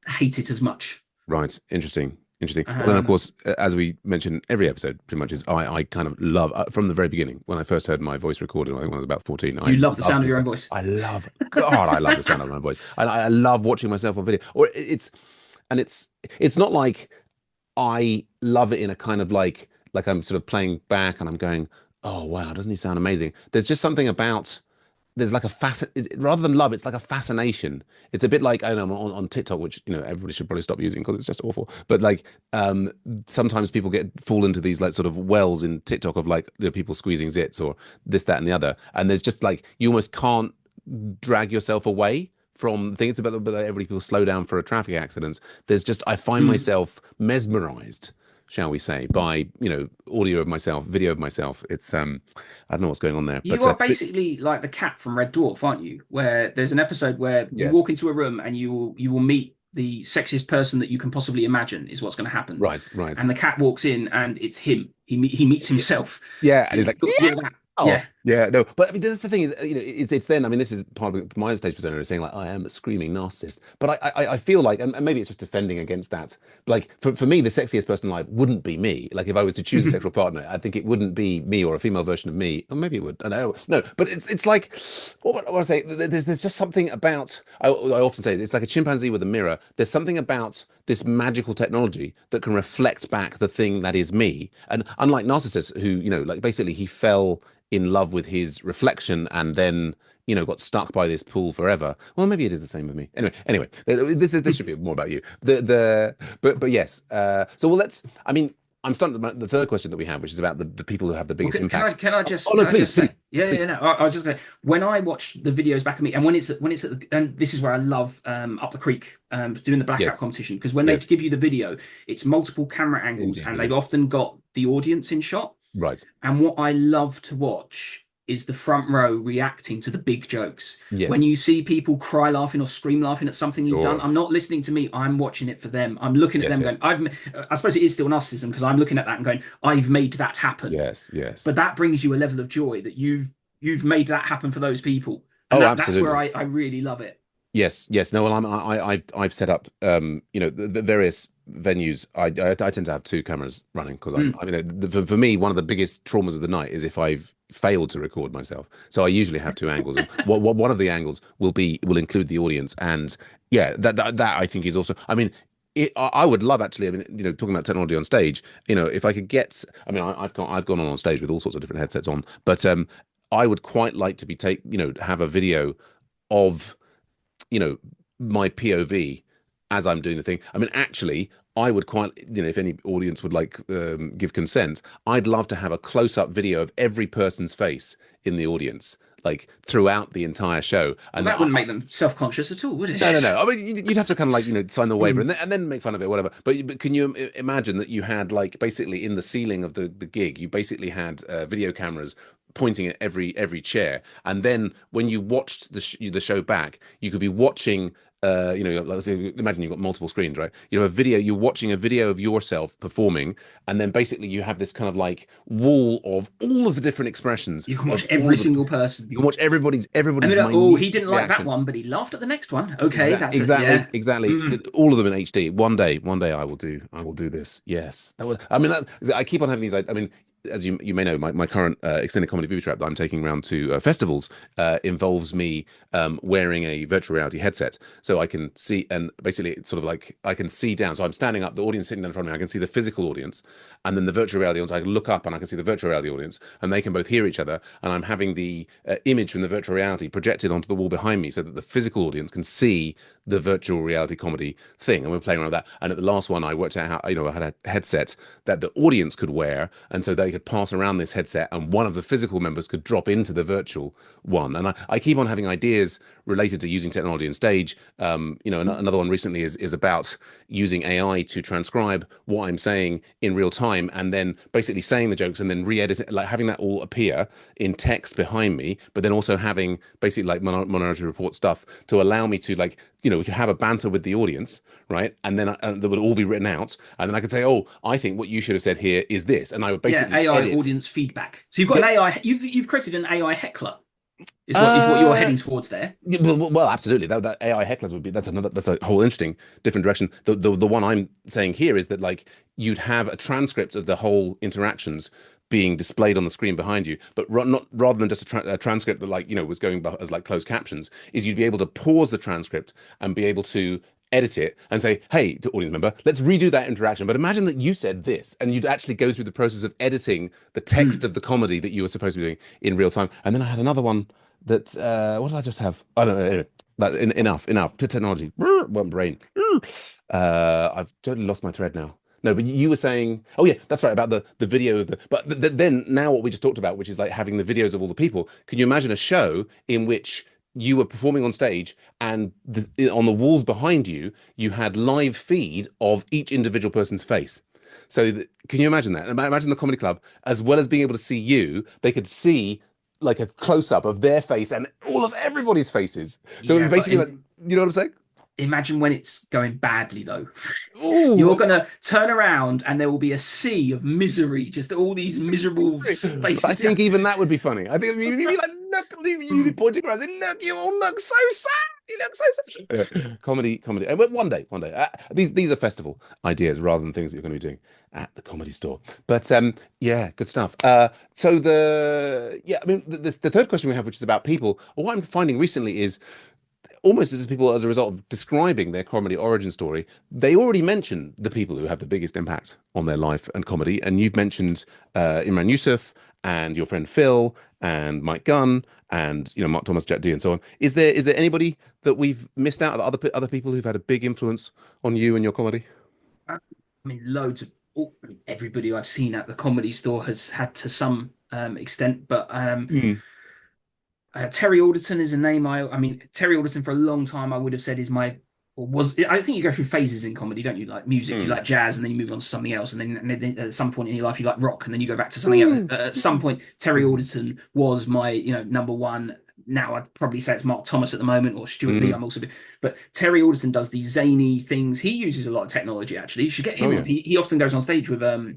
hate it as much. Right. Interesting. Interesting. Well, then, of Um, course, as we mentioned, every episode pretty much is I kind of love from the very beginning when I first heard my voice recorded. I think when I was about 14. I you love the love sound of the your own sound. voice. I love the sound of my voice, and I love watching myself on video. And it's not like I love it in a kind of like I'm sort of playing back and I'm going, oh wow, doesn't he sound amazing? There's just something about there's like a rather than love, it's like a fascination. It's a bit like I don't know on TikTok, which everybody should probably stop using because it's just awful. But like sometimes people fall into these like sort of wells in TikTok of like people squeezing zits or this, that, and the other, and there's just like you almost can't drag yourself away from the thing. It's about everybody people slow down for a traffic accidents. There's just I find Mm. myself mesmerized, shall we say, by audio of myself, video of myself. It's I don't know what's going on there, You are basically like the cat from Red Dwarf, aren't you? Where there's an episode where you yes, walk into a room and you will meet the sexiest person that you can possibly imagine is what's going to happen. right, right. And the cat walks in and it's him. He meets himself. Yeah, and he's like, You're that. oh, Yeah. yeah, no. But I mean, that's the thing is, it's then. I mean, this is part of my stage persona is saying like, I am a screaming narcissist. But I feel like, and maybe it's just defending against that. Like for me, the sexiest person alive wouldn't be me. Like if I was to choose a sexual partner, I think it wouldn't be me or a female version of me. Or maybe it would. I don't know. No, but it's like, what I want to say, there's just something about. I often say it's like a chimpanzee with a mirror. There's something about this magical technology that can reflect back the thing that is me. And unlike narcissists who, like basically he fell in love with his reflection and then got stuck by this pool forever. Well, maybe it is the same with me. Anyway, this should be more about you. But yes. So well, let's. I mean, I'm starting with the third question that we have, which is about the people who have the Well, biggest impact. can I Oh just no, please, please, say, yeah, please. yeah, no. I was just gonna, when I watch the videos back of me, and and this is where I love Up the Creek doing the blackout Yes, competition because when they yes, give you the video, it's multiple camera angles indeed, and it they've is. often got the audience in shot. Right. And what I love to watch is the front row reacting to the big jokes. When Yes. you see people cry laughing or scream laughing at something you've done, Sure. I'm not listening to me. I'm watching it for them. I'm looking at Yes. them going, Yes. I suppose it is still narcissism because I'm looking at that and going, I've made that happen. Yes. Yes. But that brings you a level of joy that you've made that happen for those people. And Oh, that's where absolutely. I really love it. Yes, yes. No, well, I've set up, the various venues. I tend to have two cameras running because Mm. I mean, for me, one of the biggest traumas of the night is if I've failed to record myself. So I usually have two angles, and what one of the angles will include the audience, and yeah, that I think is also. I mean. I would love actually. I mean, talking about technology on stage. If I could get. I mean, I've gone on stage with all sorts of different headsets on, but I would quite like to have a video of you know, my POV as I'm doing the thing. I mean, actually, I would quite, if any audience would like give consent, I'd love to have a close-up video of every person's face in the audience, like throughout the entire show. Well, And that wouldn't make them self-conscious at all, would no, no, it? no. I mean, you'd have to kind of like sign the waiver Mm. and then make fun of it, whatever. But can you imagine that you had like basically in the ceiling of the gig, you basically had video cameras pointing at every chair, and then when you watched the show back, you could be watching. Let's say, imagine you've got multiple screens, right? You're watching a video of yourself performing, and then basically you have this kind of like wall of all of the different expressions You can of watch all every of the. single person. You can watch everybody's And everybody's they're like, oh, minute he didn't like that reaction. one, but he laughed at the next one. Okay, that's it. Exactly, Yeah. exactly. Mm. All of them in HD. One day I will do this. Yes, that would. I mean, I keep on having these. I mean, as you may know, my current extended comedy booby trap that I'm taking around to festivals involves me wearing a virtual reality headset, so I can see and basically it's sort of like I can see down. So I'm standing up, the audience sitting down in front of me. I can see the physical audience, and then the virtual reality audience. I can look up and I can see the virtual reality audience, and they can both hear each other. And I'm having the image from the virtual reality projected onto the wall behind me, so that the physical audience can see the virtual reality comedy thing. And we're playing around with that. And at the last one, I worked out how I had a headset that the audience could wear, and so they could pass around this headset, and one of the physical members could drop into the virtual one. And I keep on having ideas related to using technology on stage. Another one recently is about using AI to transcribe what I'm saying in real time, and then basically saying the jokes and then re-edit it, like having that all appear in text behind me, but then also having basically like Minority Report stuff to allow me to we could have a banter with the audience, right? And then that would all be written out, and then I could say, oh, I think what you should have said here is this, and I would Yeah, basically AI edit. audience feedback. So you've got Yeah, an AI, you've created an AI heckler. Is what you're Uh, heading towards there. yeah, well, absolutely. That AI hecklers would be that's a whole interesting different direction. The one I'm saying here is that like you'd have a transcript of the whole interactions being displayed on the screen behind you, but not rather than just a transcript that like was going as like closed captions, is you'd be able to pause the transcript and be able to edit it and say, hey, to audience member, let's redo that interaction. But imagine that you said this, and you'd actually go through the process of editing the text Hmm. of the comedy that you were supposed to be doing in real time. And then I had another one that what did I just have? I don't know. Anyway, enough. Technology. One brain. I've totally lost my thread now. No, but you were saying, oh yeah, that's right about the video of the. But then now what we just talked about, which is like having the videos of all the people. Can you imagine a show in which you were performing on stage and on the walls behind you, you had live feed of each individual person's face? So can you imagine that? Imagine the comedy club, as well as being able to see you, they could see like a close up of their face and all of everybody's faces. So it would Yeah, be but basically like, you know what I'm saying? imagine when it's going badly though. Ooh, You're gonna turn around and there will be a sea of misery, just all these miserable but I faces. Yeah. think even that would be funny. I think you'd be like, look, you'd be Hmm. pointing around saying, look, you all look so sad. You look so sad. Comedy. And one day. These are festival ideas rather than things that you're going to be doing at the comedy store. But yeah, good stuff. So I mean, the third question we have, which is about people. What I'm finding recently is almost as people, as a result of describing their comedy origin story, they already mention the people who have the biggest impact on their life and comedy. And you've mentioned Imran Yusuf and your friend Phil and Mike Gunn and Mark Thomas, Jet D, and so on. Is there anybody that we've missed out of other people who've had a big influence on you and your comedy? I mean, loads of everybody I've seen at the comedy store has had to some extent, but Mm. Terry Alderton is a name I mean, Terry Alderton for a long time I would have said is my or was I think you go through phases in comedy, don't you? Like music, you Mm. like jazz, and then you move on to something else, and then at some point in your life you like rock, and then you go back to something else. Mm. At some point, Terry Alderton was my number one. Now I'd probably say it's Mark Thomas at the moment or Stuart Lee. Mm. I'm also, but Terry Alderton does these zany things. He uses a lot of technology actually. You should get Oh him on. yeah. He often goes on stage with a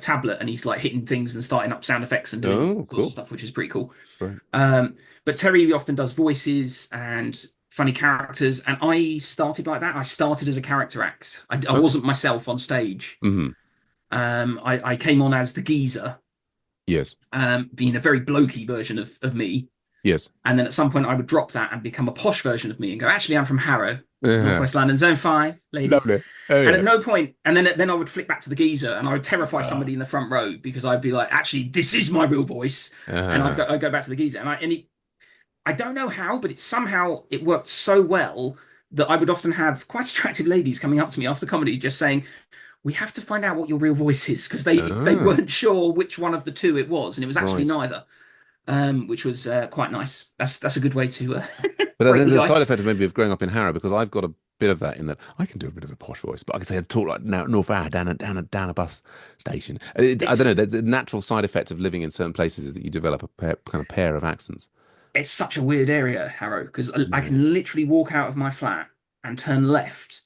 tablet and he's like hitting things and starting up sound effects and doing Oh, all sorts of cool. stuff, which is pretty cool. Right. But Terry often does voices and funny characters, and I started like that. I started as a character act. I Okay. wasn't myself on stage. Hmm. I came on as the geezer, Yes. being a very blokey version of me. Yes. And then at some point, I would drop that and become a posh version of me and go, actually, I'm from Harrow, Uh, Northwest London, Zone 5, ladies. lovely. Oh And at yes. no point, and then I would flick back to the geezer and I would terrify Uh, somebody in the front row because I'd be like, actually, this is my real voice. And uh, I'd go back to the geezer. I don't know how, but it worked so well that I would often have quite attractive ladies coming up to me after comedy just saying, we have to find out what your real voice is because they ah, weren't sure which one of the two it was, and it was actually right. neither, which was quite nice. That's a good way to But break there's the a side ice. effect of maybe of growing up in Harrow because I've got a bit of that in that I can do a bit of a posh voice, but I can say I talk like North Harrow down a bus station. I don't It's know. There's a natural side effect of living in certain places is that you develop a kind of pair of accents. it's such a weird area, Harrow, because I Yeah. can literally walk out of my flat and turn left,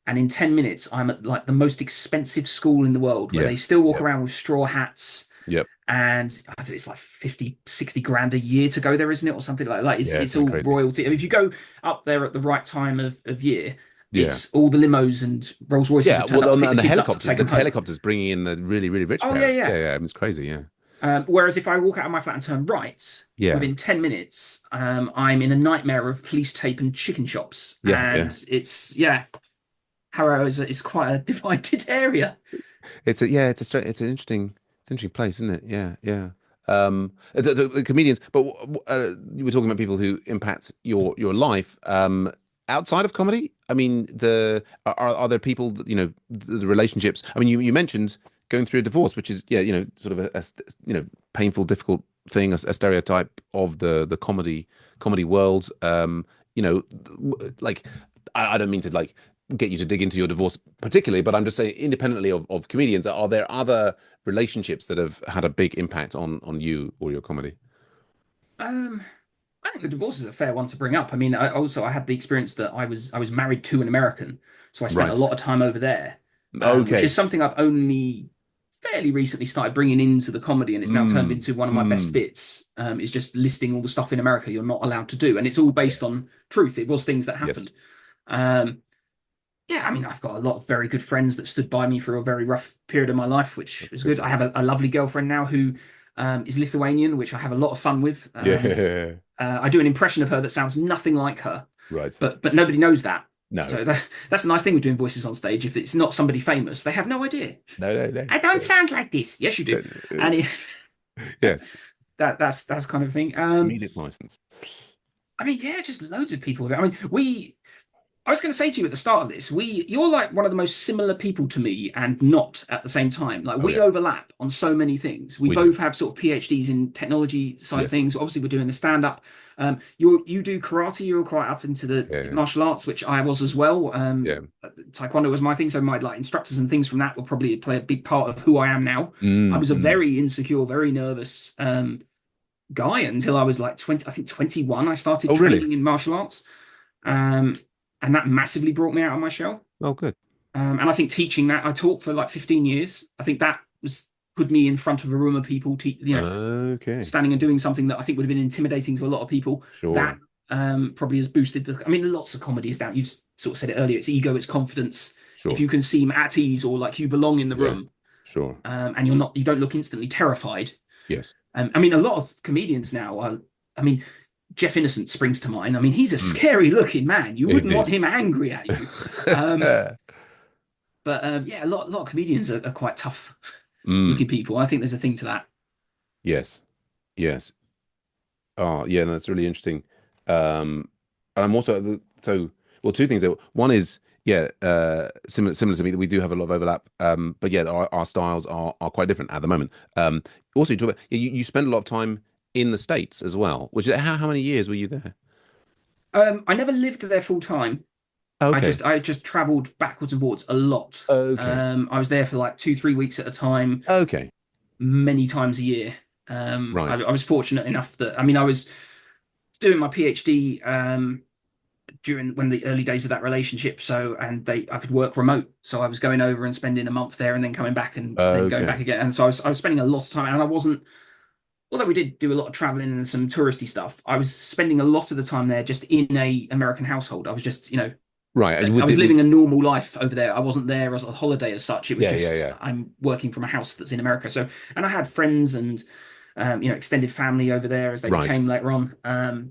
and in 10 minutes I'm at like the most expensive school in the world where Yeah. they still walk Yep. around with straw hats Yep. and I don't know, it's like 50, 60 grand a year to go there, isn't it? Or something like that. It's Yeah. it's Something all crazy. royalty. I mean, if you go up there at the right time of year, Yeah. it's all the limos and Rolls Royces Yeah. have turned Well, up to on pick the the kids up to helicopters, take the them home. helicopters bringing in the really, really rich Oh yeah, parents. yeah. Yeah. Yeah. It's crazy. Yeah. Whereas if I walk out of my flat and turn right, Yeah. within 10 minutes, I'm in a nightmare of police tape and chicken shops. Yeah. Yeah. And it's, yeah, Harrow is quite a divided area. It's an interesting place, isn't it? Yeah, yeah. The comedians, but you were talking about people who impact your life outside of comedy. I mean, are there people that, the relationships? I mean, you mentioned going through a divorce, which is yeah, sort of painful, difficult thing, a stereotype of the comedy world. Like I don't mean to like get you to dig into your divorce particularly, but I'm just saying, independently of comedians, are there other relationships that have had a big impact on you or your comedy? Um, I think the divorce is a fair one to bring up. I mean, I had the experience that I was married to an American, so I spent a Right. lot of time over there, which Okay. is something I've only fairly recently started bringing into the comedy, and it's now turned Mm, into one of my best mm, bits. Is just listing all the stuff in America you're not allowed to do, and it's all yeah. based on truth. It was things that Yes. happened. Um, yeah, I mean, I've got a lot of very good friends that stood by me through a very rough period of my life, which That's is good good. to I hear. have a lovely girlfriend now who is Lithuanian, which I have a lot of fun with. Yeah. I do an impression of her that sounds nothing like her, Right. but nobody knows that. No. So that's the nice thing with doing voices on stage. If it's not somebody famous, they have no idea. No, no, no. I don't No. sound like this. Yes, you do. And Uh, Yes. that's kind of thing. Immediate license. I mean, yeah, just loads of people. I mean, I was going to say to you at the start of this, you're like one of the most similar people to me and not at the same time. Like Oh we yeah, overlap on so many things. We we do. both have sort of PhDs in technology side of Yes. things. Obviously, we're doing the stand up. You do karate. You're quite up into the Yeah. martial arts, which I was as well. Yeah. Taekwondo was my thing, so my like instructors and things from that will probably play a big part of who I am now. I Mm, was a mm. very insecure, very nervous guy until I was like 20, I think 21. I started Oh really? training in martial arts. Um, and that massively brought me out of my shell. Oh good. And I think teaching that, I taught for like 15 years. I think that was put me in front of a room of people, Okay. standing and doing something that I think would have been intimidating to a lot of people. That Sure. probably has boosted I mean, lots of comedy is down. You've sort of said it earlier. It's ego, it's confidence. If Sure. you can seem at ease or like you belong in the Yeah. room, Sure. and you don't look instantly terrified. Yes. I mean, a lot of comedians now are. I mean, Jeff Innocent springs to mind. I mean, he's a Mm. scary looking man. You wouldn't want Indeed. him angry at you. But yeah, a lot of comedians are quite tough Mm. looking people. I think there's a thing to that. Yes. Yes. Oh, yeah, no, that's really interesting. And I'm also so well, two things. One is yeah, similar to me that we do have a lot of overlap. But yeah, our styles are quite different at the moment. Also, you talk about you spend a lot of time in the States as well. Which is how many years were you there? I never lived there full time. Okay. I just travelled backwards and forwards a lot. Okay. I was there for like 2, 3 weeks at a time, Okay. many times a year. Right. I was fortunate enough that I mean I was doing my PhD during when the early days of that relationship. So, and I could work remote. So I was going over and spending a month there and then coming back and then going back Okay. again. And so I was spending a lot of time and I wasn't, although we did do a lot of traveling and some touristy stuff, I was spending a lot of the time there just in a American household. I was just, Right. And I was living a normal life over there. I wasn't there as a holiday as such. It was yeah, yeah, just yeah. I'm working from a house that's in America. So, and I had friends and extended family over there as they Right. became later on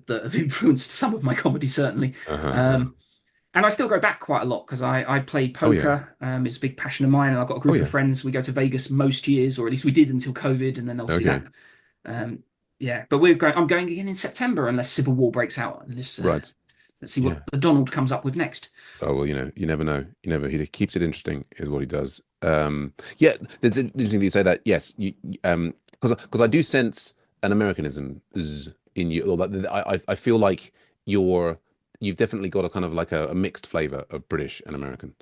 that have influenced some of my comedy certainly. Uh-huh. And I still go back quite a lot because I play Oh yeah. poker. It's a big passion of mine, and I've got a Oh group of yeah. friends. We go to Vegas most years, or at least we did until COVID, and then obviously Okay. that. Yeah, but we're going. I'm going again in September unless civil war breaks out. And Right. let's see Yeah. what the Donald comes up with next. Oh well, you never know. You never. He keeps it interesting, is what he does. Yeah, it's interesting that you say that. Yes, because I do sense an Americanism in you. Or that I feel like you've definitely got a kind of like a mixed flavor of British and American.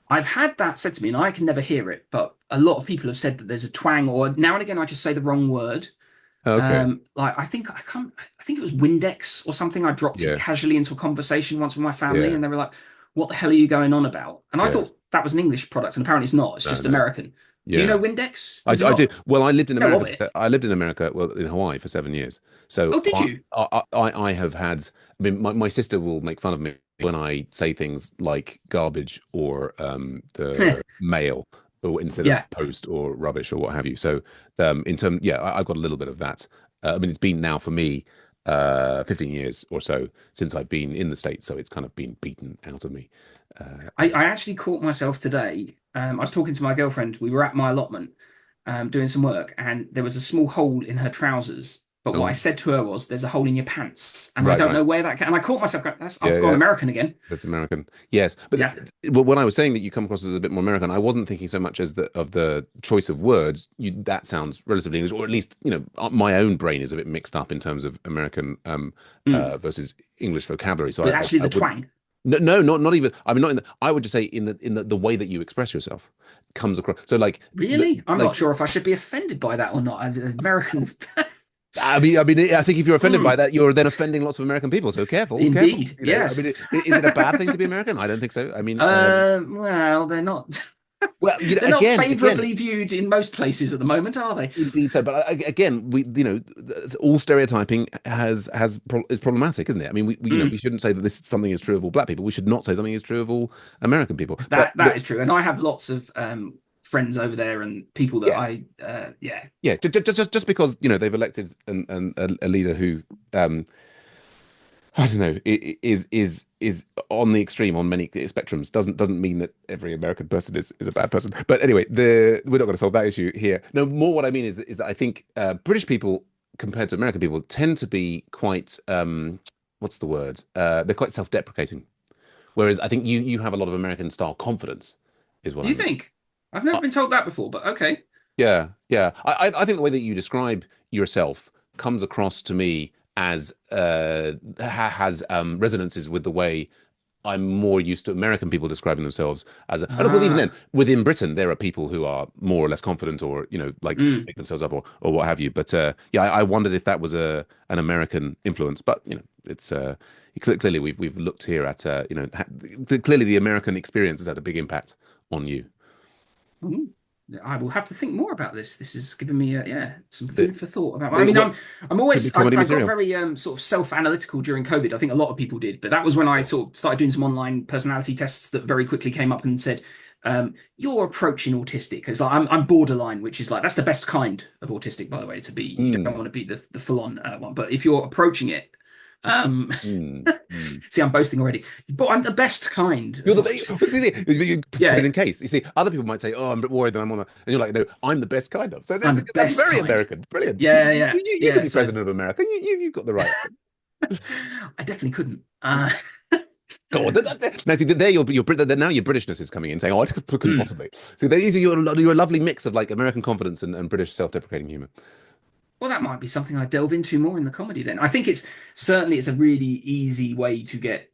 I've had that said to me, and I can never hear it, but a lot of people have said that there's a twang, or now and again I just say the wrong word. Okay. Like I think it was Windex or something. I dropped it Yeah. casually into a conversation once with my family, Yeah. and they were like, "What the hell are you going on about?" And I Yes. thought that was an English product, and apparently it's not. It's No. just No. American. Do you know Yeah. Windex? I, Does it I do. not? Well, I lived in You know America. of it? I lived in America, well, in Hawaii for 7 years. So Oh, did you? I have had. I mean, my sister will make fun of me when I say things like garbage or the mail, or instead of Yeah. post or rubbish or what have you. So in terms, yeah, I've got a little bit of that. I mean, it's been now for me 15 years or so since I've been in the States, so it's kind of been beaten out of me. I actually caught myself today. I was talking to my girlfriend. We were at my allotment doing some work, and there was a small hole in her trousers. But what I Oh, said to her was, "There's a hole in your pants," and I right, don't know right. where that. And I caught myself going, Yeah, I've gone yeah. American again." That's American. Yes, but Yeah. when I was saying that you come across as a bit more American, I wasn't thinking so much as the choice of words. That sounds relatively English, or at least my own brain is a bit mixed up in terms of American Mm. versus English vocabulary. So But actually, I the wouldn't. twang. No, no, not even. I mean, not in the. I would just say in the way that you express yourself comes across. So Really? I'm not like sure if I should be offended by that or not. American. I think if you're offended by Mm. that, you're then offending lots of American people. So careful, careful. Indeed. I Yes. mean, is it a bad thing to be American? I don't think so. I mean, Well, they're not. Well, They're not again, favorably viewed in most places at the moment, are they? indeed so. But again, all stereotyping is problematic, isn't it? I mean, we Mm, shouldn't say that this something is true of all black people. We should not say something is true of all American people. that is true, and I have lots of friends over there and people that Yeah, yeah. yeah. Just because they've elected a leader who I don't know, is on the extreme on many spectrums. Doesn't mean that every American person is a bad person. But anyway, we're not going to solve that issue here. No, more what I mean is that I think British people compared to American people tend to be quite what's the word? They're quite self-deprecating. Whereas I think you have a lot of American style confidence, is what Do I you mean. think? I've never Uh, been told that before, but okay. yeah, yeah. I think the way that you describe yourself comes across to me as has resonances with the way I'm more used to American people describing themselves and of course, even then, Ah, within Britain, there are people who are more or less confident or, like mm. make themselves up or what have you. But yeah, I wondered if that was an American influence. But, it's clearly we've looked here at, clearly the American experience has had a big impact on you. Mm. I will have to think more about this. This has given me, yeah, some The, food for thought about. I mean, what I'm could be always, comedy I got material. very sort of self-analytical during COVID. I think a lot of people did, but that was when I sort of started doing some online personality tests that very quickly came up and said, "You're approaching autistic." Because like, I'm borderline, which is like that's the best kind of autistic, by the way, to be. You don't Mm, want to be the full-on one, but if you're approaching it, um, mm, mm. see, I'm boasting already, but I'm the best kind You're of the autistic. well, see, you put it Yeah, in case. You see, other people might say, "Oh, I'm a bit worried that I'm on a," and you're like, "No, I'm the best kind of." So I'm the that's best very kind. American. Brilliant. Yeah, yeah, You could yeah. be So president of America. You've got the right. I definitely couldn't. Go on. Now, see, there now your Britishness is coming in, saying, "Oh, I couldn't mm. possibly." So there, you're a lovely mix of like American confidence and British self-deprecating humor. Well, that might be something I delve into more in the comedy then. I think it's certainly it's a really easy way to get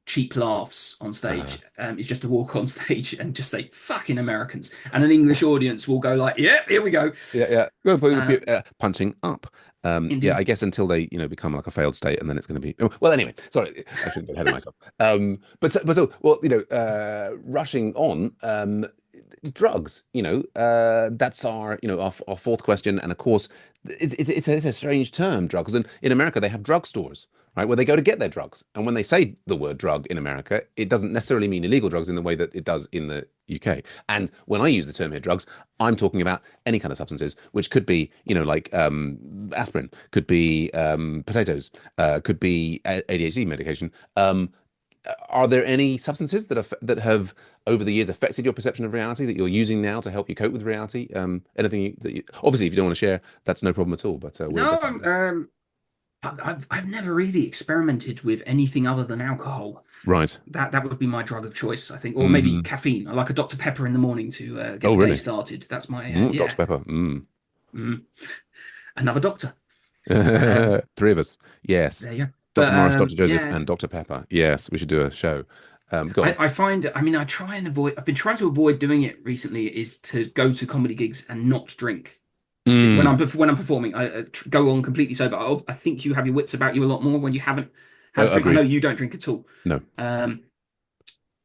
cheap laughs on Uh, stage. Is just to walk on stage and just say "fucking Americans," and an English audience will go like, "Yeah, here we go." yeah, yeah. Well, Uh, punching up. Yeah, I Indeed. guess until they, become like a failed state, and then it's going to be. Well, anyway, sorry, I shouldn't get ahead of myself. Well, rushing on. Drugs. That's our fourth question, and of course, it's a strange term, drugs. And in America, they have drugstores, right, where they go to get their drugs. And when they say the word drug in America, it doesn't necessarily mean illegal drugs in the way that it does in the UK. And when I use the term here, drugs, I'm talking about any kind of substances, which could be, like aspirin, could be potatoes, could be ADHD medication. Are there any substances that have over the years affected your perception of reality that you're using now to help you cope with reality? Anything that obviously, if you don't want to share, that's no problem at all. But we're No, definitely I've never really experimented with anything other than alcohol. right. That would be my drug of choice, I think, or maybe Mm. caffeine. I like a Dr. Pepper in the morning to get Oh, the day really? started. That's my Dr. yeah. Pepper. Mm. Mm. Another doctor. Um, Three of us. Yes. there you go. But Dr. Morris, Dr. Joseph, yeah, and Dr. Pepper. Yes, we should do a show. Go on. I find. I mean, I try and avoid. I've been trying to avoid doing it recently. Is to go to comedy gigs and not drink when Mm. when I'm performing. I go on completely sober. I think you have your wits about you a lot more when you haven't had a drink. I know Agreed. you don't drink at all. No. Um,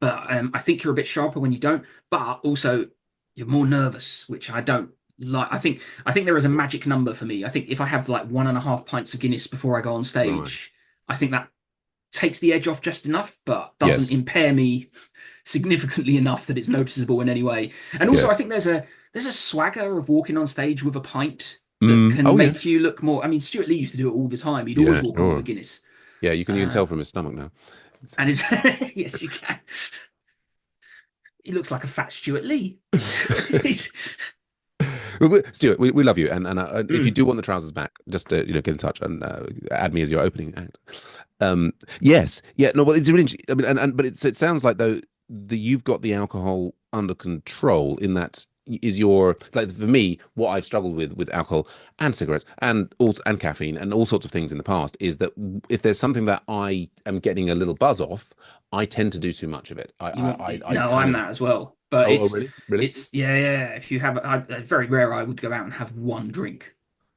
but I think you're a bit sharper when you don't. But also, you're more nervous, which I don't like. I think there is a magic number for me. I think if I have like 1.5 pints of Guinness before I go on Right. stage, I think that takes the edge off just enough, but doesn't Yes. impair me significantly enough that it's noticeable in any way. And also, Yeah. I think there's a swagger of walking on stage with a pint that Mm. can Oh, yeah. make you look more. I mean, Stuart Lee used to do it all the time. He'd always Yeah, walk on with a sure. Guinness. Yeah, you can Uh, tell from his stomach now. and it's yes, you can. He looks like a fat Stuart Lee. He's, Stuart, we love you, and if you mm, do want the trousers back, just get in touch and add me as your opening act. Yes, yeah, no, well, it's really, I mean, but it sounds like though you've got the alcohol under control in that is your like for me what I've struggled with alcohol and cigarettes and caffeine and all sorts of things in the past is that if there's something that I am getting a little buzz off, I tend to do too much of it. I no, kind I'm of that as well. But oh really really it's yeah, yeah. If you have, very rare I would go out and have one drink.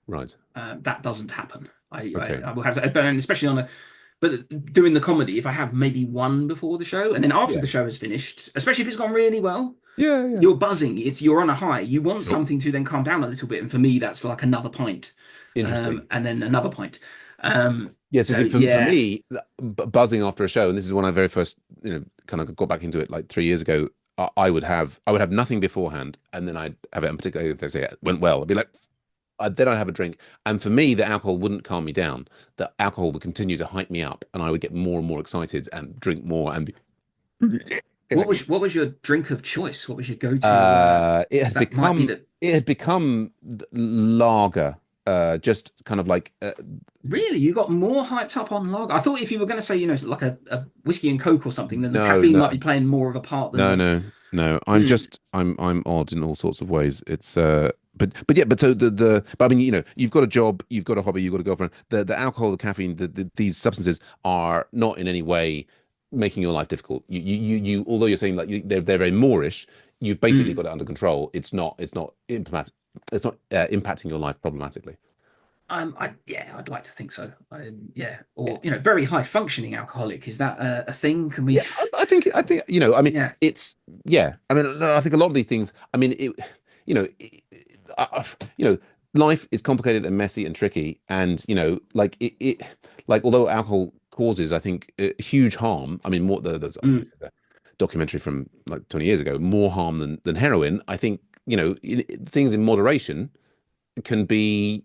right That doesn't happen. okay I will have, but especially on a. But doing the comedy, if I have maybe one before the show, and then after Yeah. the show is finished, especially if it's gone really well, Yeah, yeah. you're buzzing. You're on a high. You want Sure. something to then calm down a little bit. And for me, that's like another pint, Interesting. and then another pint. Um, Yeah, so so see, for yeah, me, buzzing after a show, and this is when I very first, kind of got back into it like 3 years ago. I would have nothing beforehand, and then I'd have it. And particularly if they say it went well, I'd be like, then I'd have a drink. And for me, the alcohol wouldn't calm me down. The alcohol would continue to hype me up, and I would get more and more excited and drink more and be what was your drink of choice? What was your go-to? it Because had that might be become the it had become lager, just kind of like really you got more hyped up on lager. I thought if you were going to say, like a whiskey and coke or something, then the no, caffeine might no, be playing more of a part than no, the. no, no. I'm Mm, just I'm odd in all sorts of ways. It's but yeah, but so but I mean, you've got a job, you've got a hobby, you've got a girlfriend. The alcohol, the caffeine, these substances are not in any way making your life difficult. Although you're saying like they're very Moorish, you've basically mm. got it under control. It's not impacting your life problematically. I'd like to think so. Yeah, or very high functioning alcoholic. Is that a thing? Can we? Yeah, I think I mean, Yeah, it's yeah. I mean, no, I think a lot of these things. I mean, you know, it, you know, life is complicated and messy and tricky, and like although alcohol causes, I think, huge harm. I mean, more there's mm, obviously the documentary from like 20 years ago, more harm than heroin. I think things in moderation can be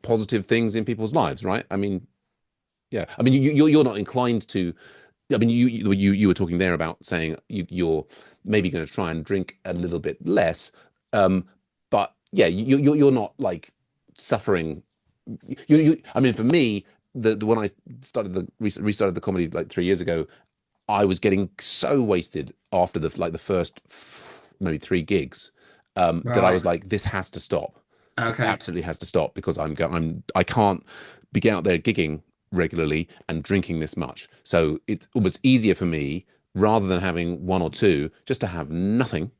positive things in people's lives, right? I mean, yeah. I mean, you're not inclined to. I mean, you were talking there about saying you're maybe going to try and drink a little bit less, um, but yeah, you're not like suffering. I mean, for me, the when I restarted the comedy like 3 years ago, I was getting so wasted after the first maybe three gigs, that I right. was like, this has to stop. It Okay. absolutely has to stop because I can't be out there gigging regularly and drinking this much. So it's almost easier for me rather than having one or two, just to have nothing.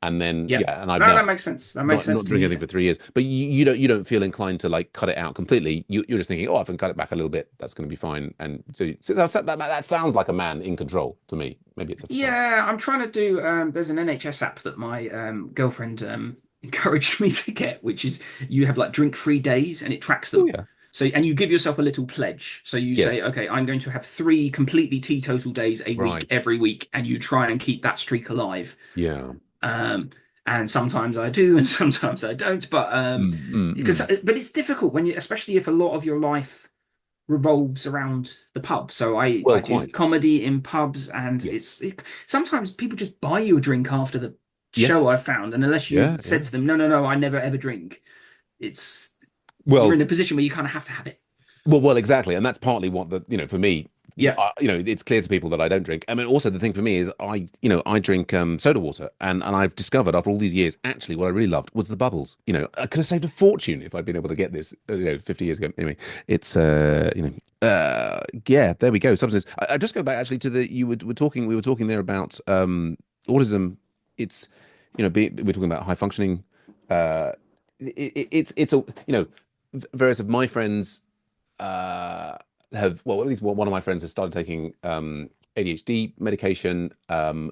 And then Yeah. yeah, and I've No, now that makes sense. That makes not sense not to drink me. anything for 3 years. But you don't feel inclined to like cut it out completely. You're just thinking, oh, if I can cut it back a little bit, that's going to be fine. And so that sounds like a man in control to me. Maybe it's a facade. Yeah, I'm trying to do. There's an NHS app that my girlfriend encouraged me to get, which is you have like drink-free days and it tracks Oh them. yeah. So, and you give yourself a little pledge. So you say, Yes. okay, I'm going to have three completely teetotal days a week, Right. every week, and you try and keep that streak alive. Yeah. Um, and sometimes I do, and sometimes I don't. But Mm, mm, because mm. but it's difficult when especially if a lot of your life revolves around the pub. So I Well, do quite. comedy in pubs, and Yes. sometimes people just buy you a drink after the Yeah. show I've found, and unless Yeah. you've said Yeah. to them, no, no, no, I never ever drink, it's you're Well, in a position where you kind of have to have it. well, exactly, and that's partly what for me, Yeah. it's clear to people that I don't drink. I mean, also the thing for me is I drink soda water, and I've discovered after all these years, actually, what I really loved was the bubbles. I could have saved a fortune if I'd been able to get this, 50 years ago. Anyway, it's yeah, there we go. Substance. I just go back actually to the you were talking we were talking there about autism. It's we're talking about high functioning. It's a various of my friends have well, at least one of my friends has started taking ADHD medication. On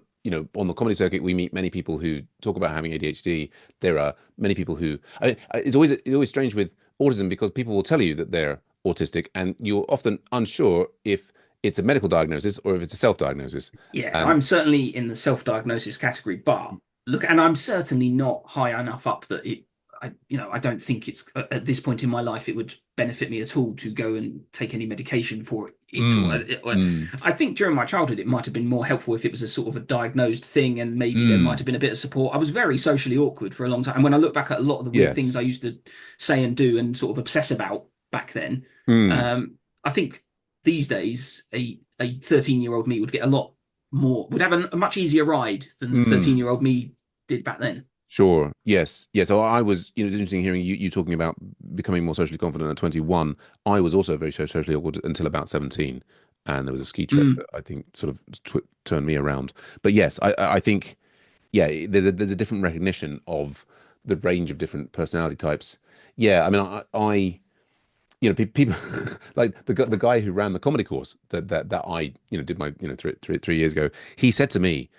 the comedy circuit, we meet many people who talk about having ADHD. There are many people who it's always strange with autism because people will tell you that they're autistic, and you're often unsure if it's a medical diagnosis or if it's a self-diagnosis. Yeah, And I'm certainly in the self-diagnosis category, but look, and I'm certainly not high enough up that I don't think it's at this point in my life it would benefit me at all to go and take any medication for it. Or, mm, mm, I think during my childhood it might have been more helpful if it was a sort of a diagnosed thing, and maybe there might mm, have been a bit of support. I was very socially awkward for a long time, and when I look back at a lot of the weird things yes, I used to say and do and sort of obsess about back then, mm, um, I think these days a 13-year-old me would get a lot more, would have a much easier ride than mm. 13-year-old me did back then. Sure. Yes. Yes. So I was, it's interesting hearing you talking about becoming more socially confident at 21. I was also very socially awkward until about 17. And there was a ski trip Mm. that I think sort of turned me around. But yes, I think, yeah, there's a different recognition of the range of different personality types. Yeah. I mean, people like the guy who ran the comedy course that I did my 3 years ago. He said to me,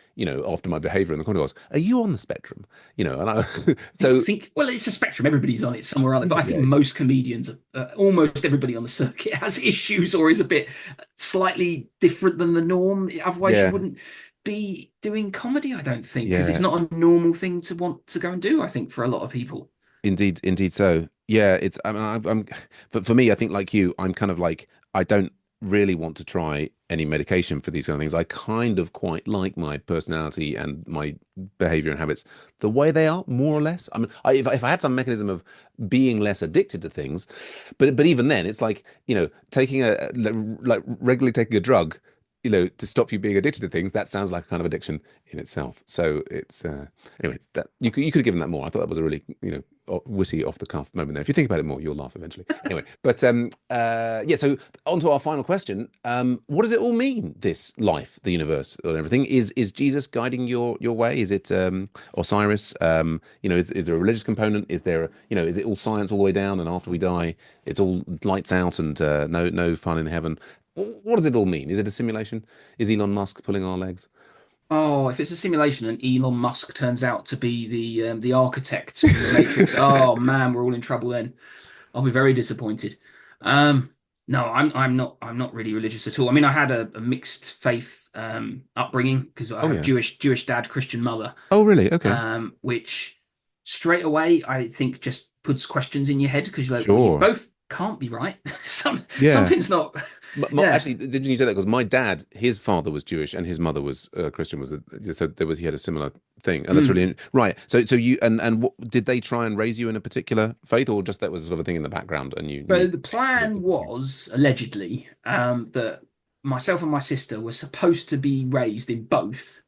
after my behavior in the comedy course, "Are you on the spectrum?" And I I so think, well, it's a spectrum. Everybody's on it somewhere or other, but I think yeah, most comedians, almost everybody on the circuit, has issues or is a bit slightly different than the norm. Otherwise, you yeah, wouldn't be doing comedy, I don't think, because it's yeah. not a normal thing to want to go and do, I think, for a lot of people. Indeed, indeed. So yeah, it's. I mean, but for me, I think like you, I'm kind of like I don't really want to try any medication for these kind of things. I kind of quite like my personality and my behavior and habits the way they are, more or less. I mean, if I had some mechanism of being less addicted to things, but even then, it's like taking like regularly taking a drug. To stop you being addicted to things, that sounds like a kind of addiction in itself. So it's anyway, that you could have given that more. I thought that was a really witty off the cuff moment there. If you think about it more, you'll laugh eventually. Anyway, but yeah. So on to our final question. What does it all mean? This life, the universe, and everything. Is Jesus guiding your way? Is it Osiris? Is there a religious component? Is there is it all science all the way down, and after we die, it's all lights out and no fun in heaven? What does it all mean? Is it a simulation? Is Elon Musk pulling our legs? Oh, if it's a simulation and Elon Musk turns out to be the architect of the Matrix, oh man, we're all in trouble then. I'll be very disappointed. No, I'm not really religious at all. I mean, I had a mixed faith upbringing because I Oh have yeah. Jewish dad, Christian mother, Oh really? Okay. which straight away I think just puts questions in your head because you're like, well, you Sure. both can't be right. Yeah. Something's not. Yeah. Actually, didn't you say that? Because my dad, his father was Jewish and his mother was Christian. So he had a similar thing, and that's Mm. really right. So you and what did they try and raise you in a particular faith, or just that was sort of a thing in the background, and you So knew? the plan was allegedly that myself and my sister were supposed to be raised in both,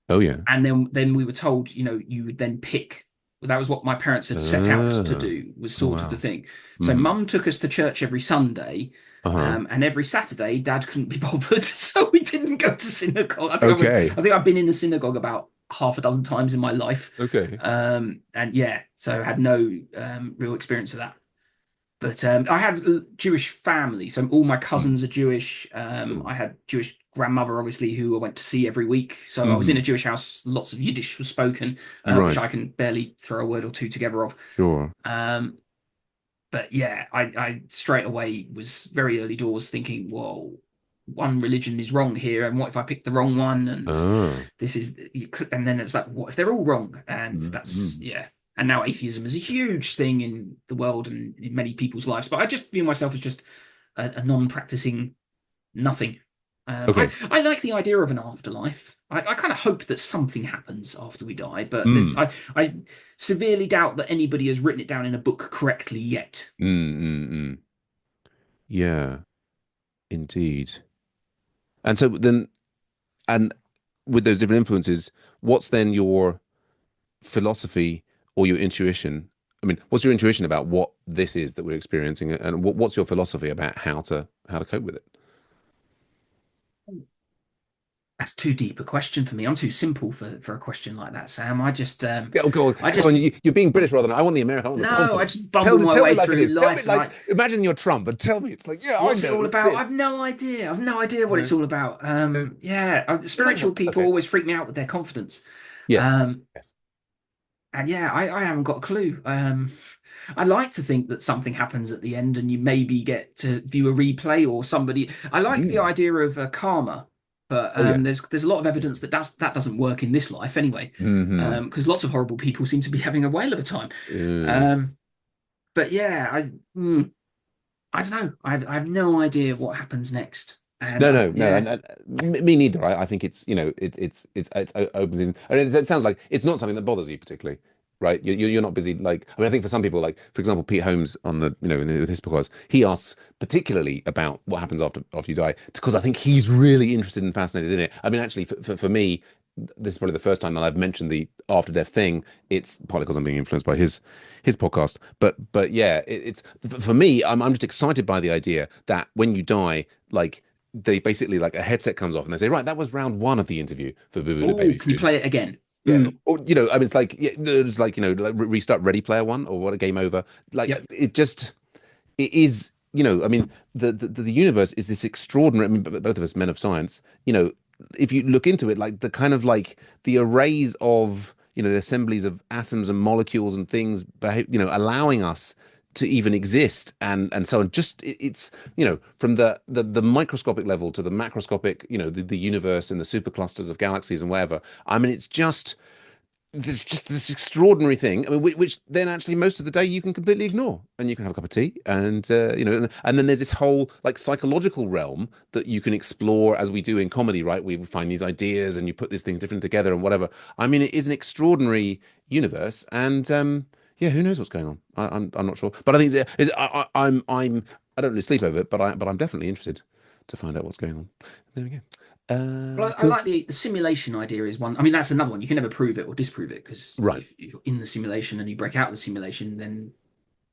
Oh yeah. and then we were told, you would then pick. That was what my parents had set out to Ah. do, was Oh sort of the wow. thing. So Hmm. mum took us to church every Sunday, Uh-huh. and every Saturday dad couldn't be bothered, so we didn't go to synagogue. Okay. I think I've been in the synagogue about half a dozen times in my life, Okay. and yeah, so I had no real experience of that. But I have a Jewish family, so all my Hmm. cousins are Jewish. Cool. I had Jewish grandmother, obviously, who I went to see every week. So I was in Hmm. a Jewish house. Lots of Yiddish was spoken, which Right. I can barely throw a word or two together of. Sure. Um, but yeah, I straight away was very early doors thinking, well, one religion is wrong here, and what if I pick the wrong one? And Ah. this is you could, and then it was like, what if they're all wrong? And that's Mhm. yeah. And now atheism is a huge thing in the world and in many people's lives. But I just view myself as just a non-practicing nothing. Okay. I like the idea of an afterlife. I kind of hope that something happens after we die, but Mm. I severely doubt that anybody has written it down in a book correctly yet. Mm, mm, mm. Yeah, indeed. And so then, and with those different influences, what's then your philosophy or your intuition? I mean, what's your intuition about what this is that we're experiencing, and what's your philosophy about how to cope with it? That's too deep a question for me. I'm too simple for a question like that, Sam. Yeah, oh, I come on, just you're being British rather than I want the American, I want the no, I confidence. just bumble my Tell me way like it through is. Tell me life, and like imagine you're Trump and tell me it's like, yeah, I what's it all know about? this. I've no idea. I've no idea You what know, it's all about. Yeah, spiritual It's people okay. always freak me out with their confidence. Yes. Um, Yes. and yeah, I haven't got a clue. I like to think that something happens at the end, and you maybe get to view a replay or somebody. I like the Mm. idea of karma, but Oh yeah. there's a lot of Yeah. evidence that that doesn't work in this life anyway. Hmm. Because lots of horrible people seem to be having a whale of a time. Uh, Um, but yeah, I don't know. I have no idea what happens next. And no, no, no, yeah, and me neither. I think it's it's open season, and it sounds like it's not something that bothers you particularly, right? You're not busy like I mean, I think for some people, like for example, Pete Holmes on the in his podcast, he asks particularly about what happens after you die because I think he's really interested and fascinated in it. I mean, actually, for me, this is probably the first time that I've mentioned the after death thing. It's partly because I'm being influenced by his podcast, but yeah, it's for me. I'm just excited by the idea that when you die, like they basically like a headset comes off and they say, right, that was round one of the interview for Boo Boo the oh, Baby can you Foods. play it again? Yeah, or I mean, it's like yeah, it's like like restart Ready Player One or what a game over. Like Yep. it just it is. I mean, the universe is this extraordinary. I mean, both of us men of science, if you look into it, like the kind of like the arrays of, the assemblies of atoms and molecules and things, allowing us to even exist and so on. Just it's, from the microscopic level to the macroscopic, the universe and the superclusters of galaxies and whatever. I mean, it's just this extraordinary thing. I mean, which then actually most of the day you can completely ignore, and you can have a cup of tea, and and then there's this whole like psychological realm that you can explore as we do in comedy, right? We find these ideas, and you put these things different together, and whatever. I mean, it is an extraordinary universe, and yeah, who knows what's going on? I'm not sure, but I think I don't lose sleep over it, but I'm definitely interested to find out what's going on. There we go. Well, I Cool. like the simulation idea is one. I mean, that's another one. You can never prove it or disprove it because Right. if you're in the simulation and you break out of the simulation, then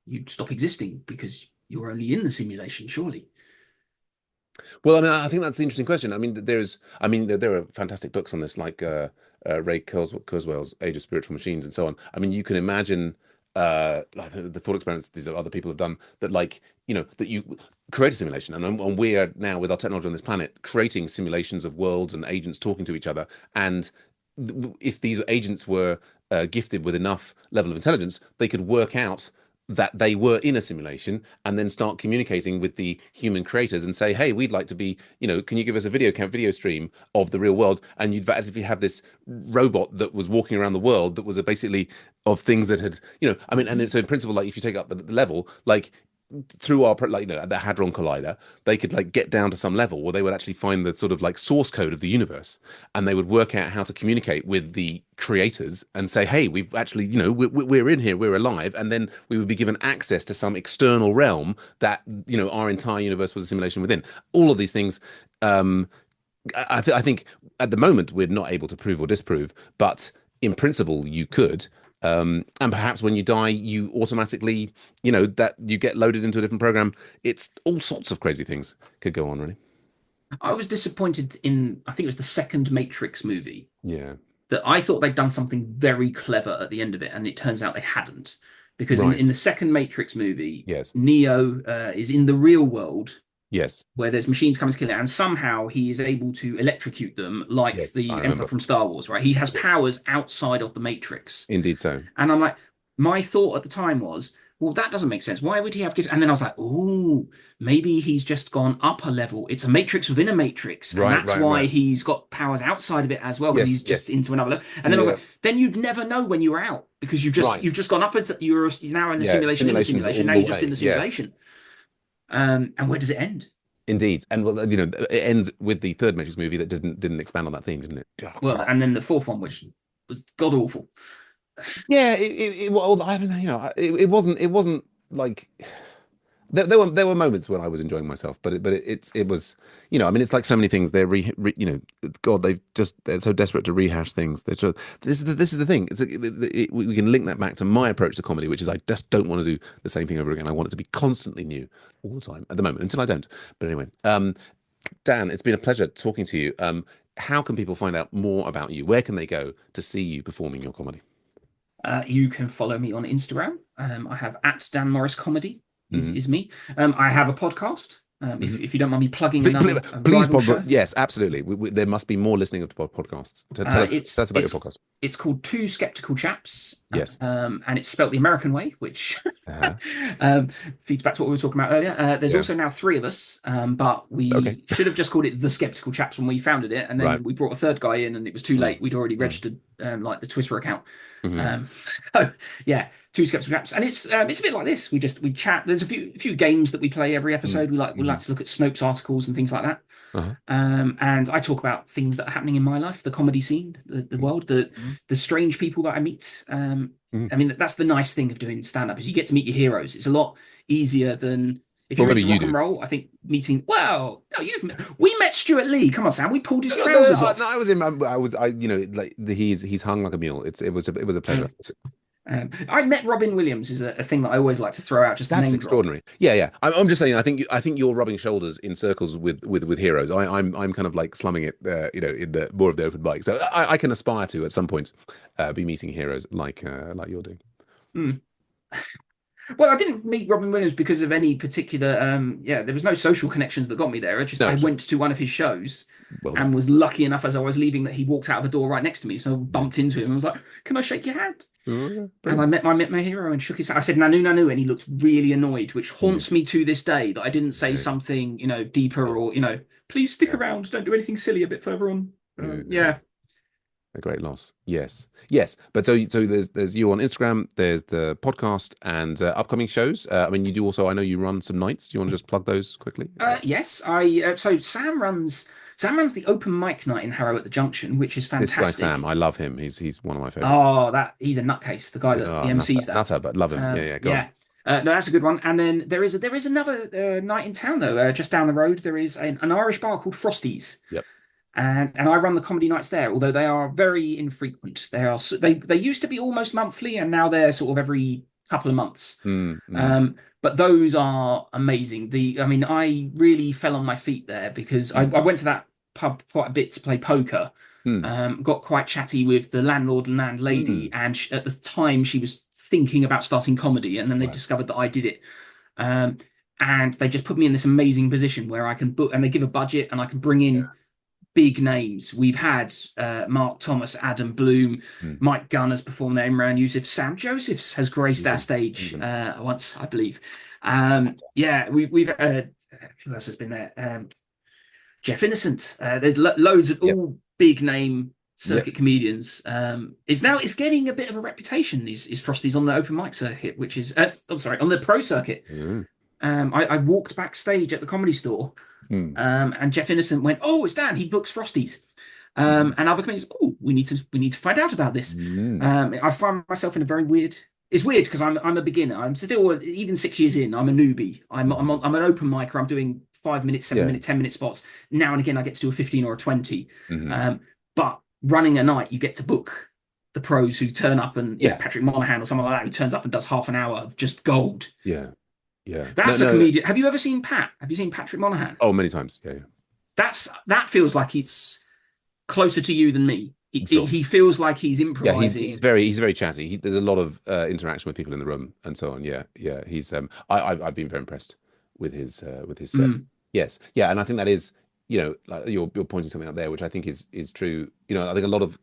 you stop existing because you're only in the simulation, surely. Well, I mean, I think that's the interesting question. I mean, there are fantastic books on this, like Ray Kurzweil's Age of Spiritual Machines and so on. I mean, you can imagine like the thought experiments these other people have done that, like, that you create a simulation, and we are now with our technology on this planet creating simulations of worlds and agents talking to each other. And if these agents were gifted with enough level of intelligence, they could work out that they were in a simulation and then start communicating with the human creators and say, hey, we'd like to be, can you give us a video stream of the real world? And you'd actually have this robot that was walking around the world that was basically of things that had, I mean, and so in principle, like if you take up the level, like through our like the hadron collider, they could like get down to some level where they would actually find the sort of like source code of the universe, and they would work out how to communicate with the creators and say, hey, we've actually, we're in here, we're alive. And then we would be given access to some external realm that, our entire universe was a simulation within. All of these things, um I think at the moment we're not able to prove or disprove, but in principle you could. And perhaps when you die, you automatically, that you get loaded into a different program. It's all sorts of crazy things could go on, really. I was disappointed in, I think it was the second Matrix movie, Yeah. that I thought they'd done something very clever at the end of it, and it turns out they hadn't. Because in Right. the second Matrix movie, Yes. Neo is in the real world Yes. where there's machines coming to kill it, and somehow he is able to electrocute them like Yes. I the Emperor remember. from Star Wars, right? He has Yes. powers outside of the Matrix. Indeed so. And I'm like, my thought at the time was, well, that doesn't make sense. Why would he have gifts? And then I was like, oh, maybe he's just gone up a level. It's a matrix within a matrix, and Right. that's Right. why Right. he's got powers outside of it as well, because Yes. he's just Yes. into another level. And then I was Yeah. like, then you'd never know when you were out because you've Right. just gone up into you're now Yeah. in the Simulations simulation. all Now the you're just in way. the Yes. simulation. And where does it end? Indeed. And well, it ends with the third Matrix movie that didn't expand on that theme, didn't it? Oh, Well, God. and then the fourth one, which was god awful. Yeah. Well, I don't know. It wasn't like. There were moments when I was enjoying myself, but it was, I mean, it's like so many things. God, they're so desperate to rehash things. This is the thing. We can link that back to my approach to comedy, which is I just don't want to do the same thing over again. I want it to be constantly new all the time at the moment until I don't. But anyway, Dan, it's been a pleasure talking to you. How can people find out more about you? Where can they go to see you performing your comedy? You can follow me on Instagram. I have at Dan Morris Comedy Hmm. is me. I have a podcast. Hmm. If you don't mind me plugging Please, please, another a please, rival show. yes, absolutely. There must be more listening of podcasts. Tell us about your podcast. It's called Two Skeptical Chaps, Yes. and it's spelt the American way, which Uh-huh. um, feeds back to what we were talking about earlier. There's Yeah. also now three of us, but Okay. we should have just called it the Skeptical Chaps when we founded it, and Right. then we brought a third guy in, and it was too Mm, late. We'd already mm, registered like the Twitter account. mhm, Um, so yeah, Two Skeptical Chaps, and it's a bit like this. We chat. There's a few games that we play every mm, episode. We like mhm, to look at Snopes articles and things like that. uh-huh, And I talk about things that are happening in my life, the comedy scene, the mm, world, the strange people that I meet. mhm. I mean, that's the nice thing of doing stand up is you get to meet your heroes. It's a lot easier than if Well, you're maybe into you rock do. and roll. I think meeting. Well, no, we met Stuart Lee. Come on, Sam. We pulled his No, no, trousers no, off. I was in. I was. like he's hung like a mule. It was a pleasure. I met Robin Williams is a thing that I always like to throw out just to That's name drop. extraordinary. Yeah, yeah. I'm just saying. I think you're rubbing shoulders in circles with heroes. I'm kind of like slumming it. In the more of the open mic. So I can aspire to at some point be meeting heroes like you're doing. Hmm. Well, I didn't meet Robin Williams because of any particular yeah, there was no social connections that got me there. No, I sure. went to one of his shows Well done. and was lucky enough as I was leaving that he walked out of the door right next to me. So I Yeah. bumped into him and was like, "Can I shake your hand?" Oh, And brilliant. I met my hero and shook his hand. I said, "Nanu, Nanu," and he looked really annoyed, which Yeah. haunts me to this day that I didn't say Yeah. something, deeper Yeah. or, please stick Yeah. around, don't do anything silly a bit further on. Yeah. Yeah. Yeah. A great loss. Yes. Yes. But so there's you on Instagram, there's the podcast and upcoming shows. I mean, you do also, I know you run some nights. Do you want to just plug those quickly? Yes, I so Sam runs the open mic night in Harrow at the Junction, which is This guy Sam, fantastic. I love him. He's one of my favorites. Oh, that he's a nutcase, the guy that Oh, the nutter, MCs that. nutter, but love him. Yeah, yeah. Go on. Yeah. No, that's a good one. And then there is another night in town though, just down the road. There is an Irish bar called Frosties, Yep. and I run the comedy nights there. Although they are very infrequent. They used to be almost monthly, and now they're sort of every couple of months. Mm, mm, But those are amazing. I mean, I really fell on my feet there because I mm, went to that pub quite a bit to play poker. mm, Got quite chatty with the landlord and landlady, mm. and at the time she was thinking about starting comedy, and then they Right. discovered that I did it. Um, and they just put me in this amazing position where I can book, and they give a budget, and I can bring in big names. We've had Mark Thomas, Adam Bloom, Mm. Mike Gunn has performed there, Imran Yusuf, Sam Josephs has graced our England. stage England. once, I believe. Nutter. Yeah, we've who else has been there? Jeff Innocent. There's loads of Yep. all big name Yep. circuit comedians. It's getting a bit of a reputation. These Frosties on the open mic circuit, which is sorry, on the pro circuit. Mm. I walked backstage at the Comedy Store, Mm. and Jeff Innocent went, "Oh, it's Dan. He books Frosties." Mm. And other comedians, "Oh, we need to find out about this." Mm. I find myself in a very weird. It's weird because I'm a beginner. I'm still even 6 years in. I'm a newbie. Mhm. I'm an open micer. I'm doing 5 minute, seven Yeah. minute, 10 minute spots. Now and again, I get to do a 15 or a 20. Mhm. But running a night, you get to book the pros who turn up and Yeah. Patrick Monahan or someone like that who turns up and does half an hour of just gold. Yeah. Yeah. No, That's a no. comedian. Have you ever seen Pat? Have you seen Patrick Monahan? Oh, many times. Yeah, yeah. That feels like he's closer to you than me. I'm sure. He feels like he's Yeah, he's improvising. very chatty. There's a lot of interaction with people in the room and so on. Yeah, yeah. He's I've been very impressed with his sets. Mm. Yes, yeah, and I think that is like you're pointing something out there, which I think is true. I think a lot of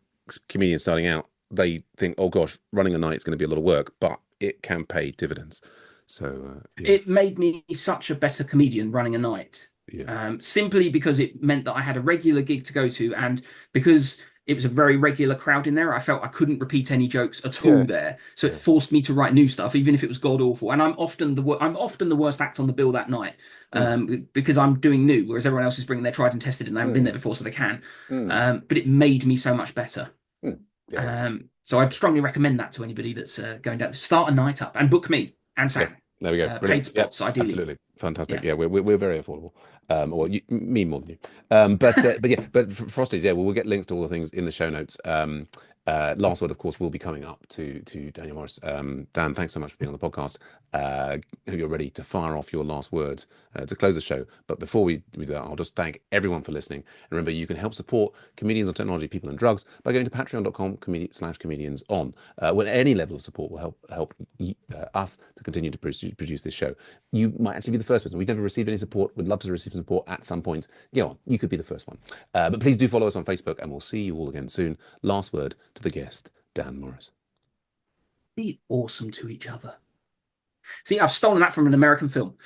comedians starting out they think, oh gosh, running a night is going to be a lot of work, but it can pay dividends. So yeah, It made me such a better comedian running a night, yeah, simply because it meant that I had a regular gig to go to, and because it was a very regular crowd in there, I felt I couldn't repeat any jokes at all yeah, there. So it yeah. forced me to write new stuff, even if it was god awful. And I'm often the worst act on the bill that night, Mm, because I'm doing new, whereas everyone else is bringing their tried and tested, and they haven't been there mm, before, so they can. mm, But it made me so much better. mm. Yeah, So I'd strongly recommend that to anybody that's going down. Start a night up and book me and yeah. Sam. There we go. Paid Brilliant. Yeah, spots, ideally. absolutely. Fantastic. Yeah. Yeah, we're very affordable. Or you, me more than you. But yeah, but Frosties, yeah, well, we'll get links to all the things in the show notes. Last word, of course, will be coming up to Daniel Morris. Dan, thanks so much for being on the podcast. Hope you're ready to fire off your last words to close the show. But before we do that, I'll just thank everyone for listening. And remember, you can help support comedians on technology, people, and drugs by going to patreon.com/comedians on. When any level of support will help us to continue to produce this show. You might actually be the first person. We've never received any support. We'd love to receive some support at some point. Go on, you could be the first one. But please do follow us on Facebook, and we'll see you all again soon. Last word to the guest, Dan Morris. Be awesome to each other. See, I've stolen that from an American film.